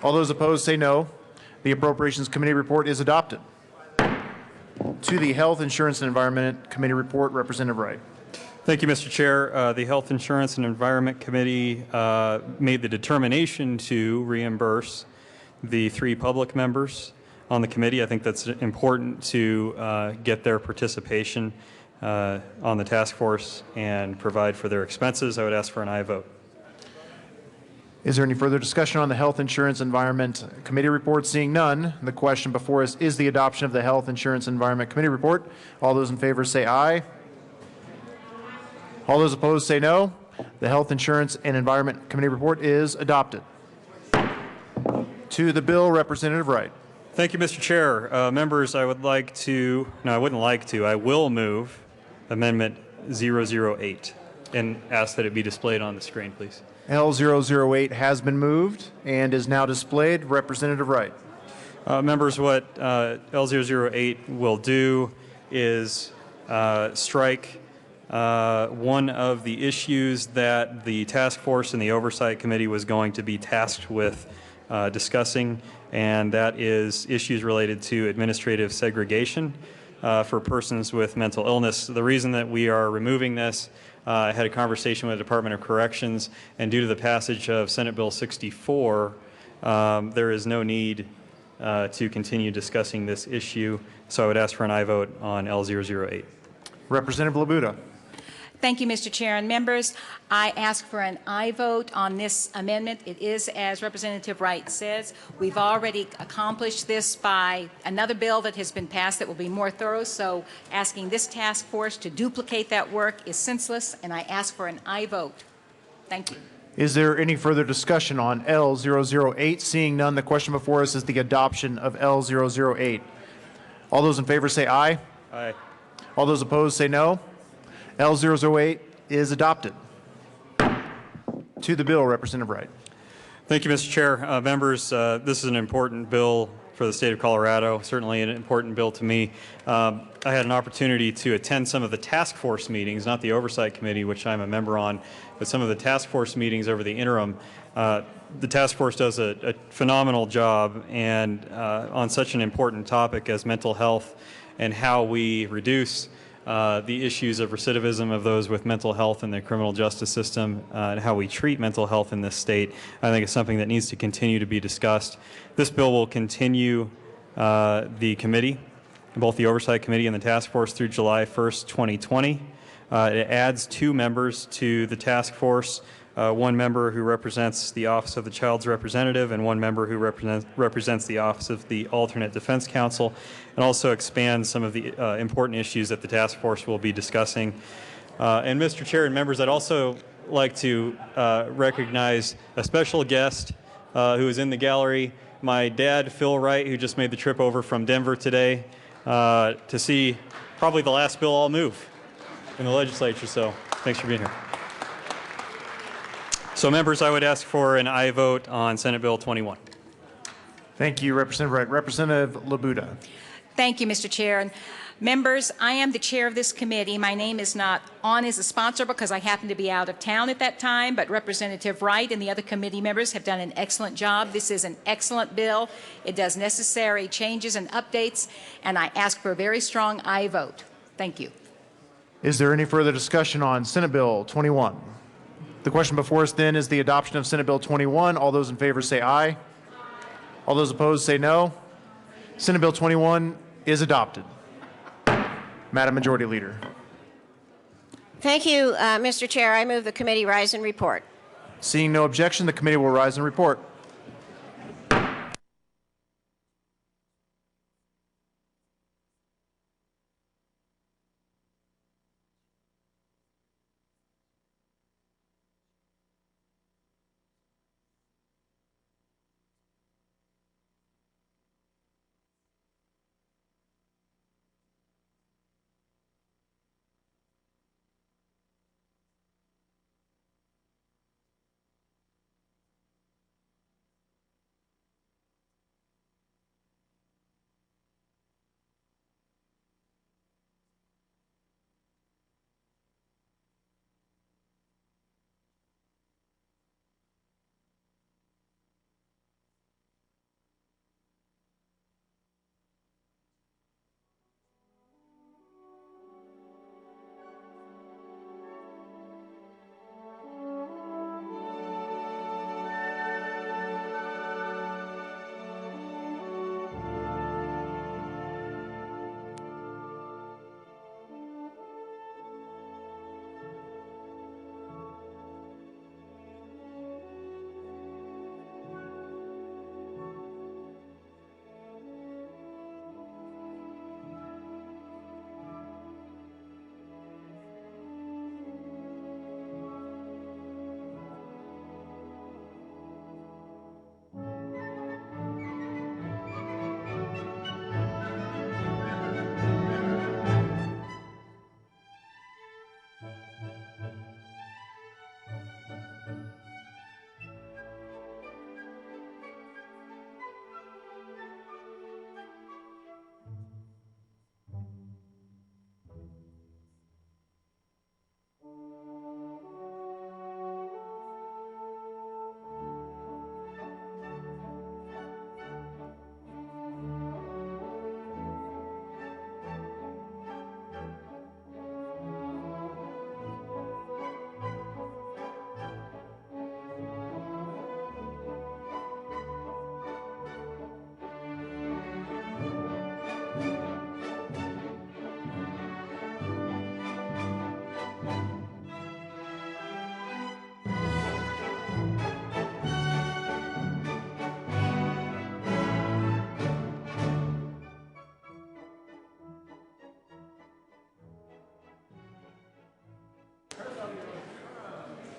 All those opposed say no. The Appropriations Committee report is adopted. To the Health, Insurance, and Environment Committee report, Representative Wright. Thank you, Mr. Chair. The Health Insurance and Environment Committee made the determination to reimburse the 3 public members on the committee. I think that's important to get their participation on the task force and provide for their expenses. I would ask for an aye vote. Is there any further discussion on the Health, Insurance, Environment Committee report? Seeing none, the question before us is the adoption of the Health, Insurance, Environment Committee report. All those in favor say aye. All those opposed say no. The Health, Insurance, and Environment Committee report is adopted. To the bill, Representative Wright. Thank you, Mr. Chair. Members, I would like to, no, I wouldn't like to, I will move Amendment 008 and ask that it be displayed on the screen, please. L008 has been moved and is now displayed. Representative Wright. Members, what L008 will do is strike one of the issues that the task force and the oversight committee was going to be tasked with discussing, and that is issues related to administrative segregation for persons with mental illness. The reason that we are removing this, I had a conversation with the Department of Corrections, and due to the passage of Senate Bill 64, there is no need to continue discussing this issue, so I would ask for an aye vote on L008. Representative Labuda. Thank you, Mr. Chair and members. I ask for an aye vote on this amendment. It is, as Representative Wright says, we've already accomplished this by another bill that has been passed that will be more thorough, so asking this task force to duplicate that work is senseless, and I ask for an aye vote. Thank you. Is there any further discussion on L008? Seeing none, the question before us is the adoption of L008. All those in favor say aye. Aye. All those opposed say no. L008 is adopted. To the bill, Representative Wright. Thank you, Mr. Chair. Members, this is an important bill for the state of Colorado, certainly an important bill to me. I had an opportunity to attend some of the task force meetings, not the oversight committee, which I'm a member on, but some of the task force meetings over the interim. The task force does a phenomenal job, and on such an important topic as mental health and how we reduce the issues of recidivism of those with mental health in the criminal justice system and how we treat mental health in this state, I think it's something that needs to continue to be discussed. This bill will continue the committee, both the Oversight Committee and the task force, through July 1st, 2020. It adds 2 members to the task force, 1 member who represents the Office of the Child's Representative and 1 member who represents the Office of the Alternate Defense Counsel, and also expands some of the important issues that the task force will be discussing. And Mr. Chair and members, I'd also like to recognize a special guest who is in the gallery, my dad, Phil Wright, who just made the trip over from Denver today to see probably the last bill I'll move in the legislature, so thanks for being here. So members, I would ask for an aye vote on Senate Bill 21. Thank you, Representative Wright. Representative Labuda. Thank you, Mr. Chair. And members, I am the chair of this committee. My name is not on as a sponsor because I happen to be out of town at that time, but Representative Wright and the other committee members have done an excellent job. This is an excellent bill. It does necessary changes and updates, and I ask for a very strong aye vote. Thank you. Is there any further discussion on Senate Bill 21? The question before us then is the adoption of Senate Bill 21. All those in favor say aye. All those opposed say no. Senate Bill 21 is adopted. Madam Majority Leader. Thank you, Mr. Chair. I move the committee rise and report. Seeing no objection, the committee will rise and report.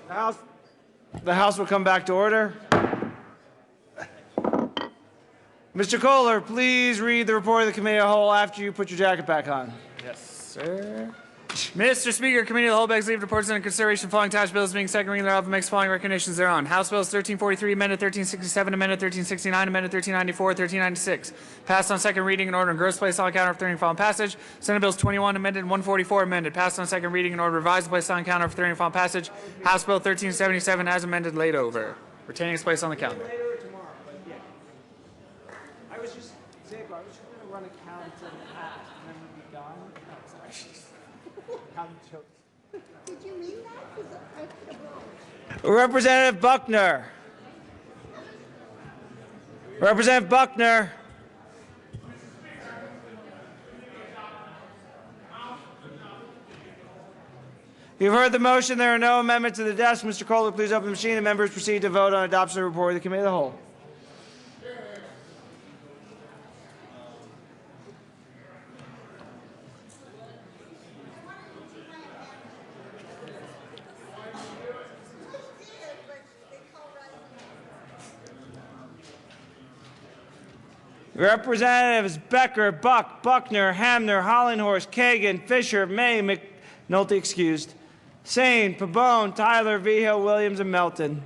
The House will come back to order. Mr. Kohler, please read the report of the committee of the whole after you put your jacket back on. Yes, sir. Mr. Speaker, Committee of the Whole begs leave reports under consideration following attached bills being second reading thereof and makes following recommendations thereon. House Bills 1343, amended 1367, amended 1369, amended 1394, 1396. Passed on second reading in order in gross place on counter for third and final passage. Senate Bills 21, amended 144, amended. Passed on second reading in order revised place on counter for third and final passage. House Bill 1377 as amended laid over. Retaining its place on the calendar. I was just going to run a count until the past, and then we'd be done. Did you mean that? Representative Buckner. Representative Buckner. You've heard the motion. There are no amendments to the desk. Mr. Kohler, please open the machine. The members proceed to vote on adoption of the report of the Committee of the Whole. Representatives Becker, Buck, Buckner, Hamner, Hollenhorst, Kagan, Fisher, May, McNulty excused, Sane, Pabon, Tyler, Vigil, Williams, and Melton.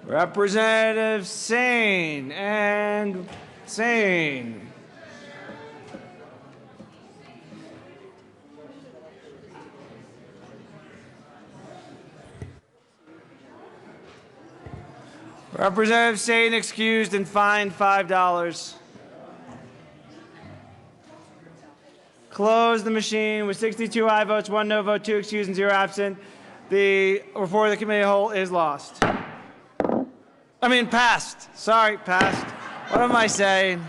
Representative Sane and Sane. Representative Sane excused and fined $5. Close the machine with 62 aye votes, 1 no vote, 2 excused, and 0 absent. The report of the Committee of the Whole is lost. Passed. Sorry, passed. What am I saying?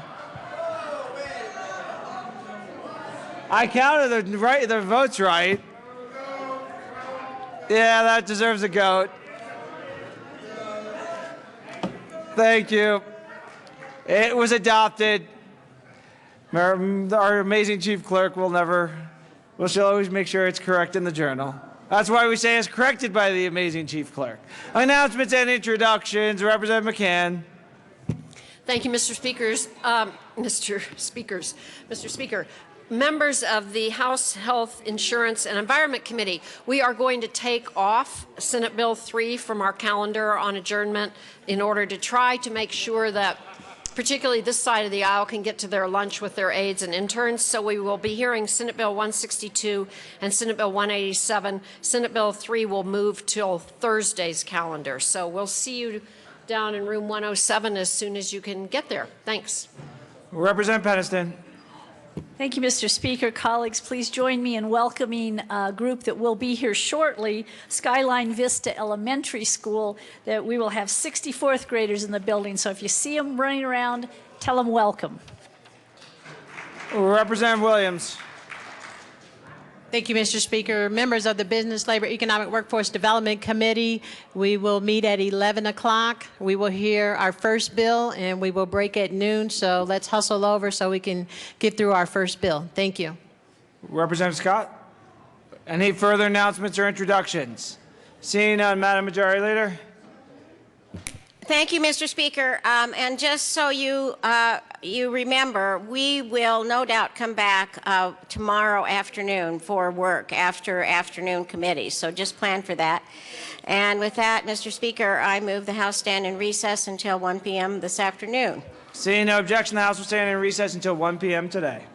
I counted the votes right. Yeah, that deserves a goat. Thank you. It was adopted. Our amazing chief clerk she'll always make sure it's correct in the journal. That's why we say it's corrected by the amazing chief clerk. Announcements and introductions. Representative McCann. Thank you, Mr. Speaker. Members of the House Health, Insurance, and Environment Committee, we are going to take off Senate Bill 3 from our calendar on adjournment in order to try to make sure that particularly this side of the aisle can get to their lunch with their aides and interns. So we will be hearing Senate Bill 162 and Senate Bill 187. Senate Bill 3 will move till Thursday's calendar. So we'll see you down in room 107 as soon as you can get there. Thanks. Representative Peniston. Thank you, Mr. Speaker. Colleagues, please join me in welcoming a group that will be here shortly, Skyline Vista Elementary School, that we will have 64th graders in the building. So if you see them running around, tell them welcome. Representative Williams. Thank you, Mr. Speaker. Members of the Business, Labor, Economic, Workforce Development Committee, we will meet at 11 o'clock. We will hear our first bill, and we will break at noon. So let's hustle over so we can get through our first bill. Thank you. Representative Scott. Any further announcements or introductions? Seeing none, Madam Majority Leader. Thank you, Mr. Speaker. And just so you remember, we will no doubt come back tomorrow afternoon for work after afternoon committee. So just plan for that. And with that, Mr. Speaker, I move the House stand in recess until 1 p.m. this afternoon. Seeing no objection, the House will stand in recess until 1 p.m. today.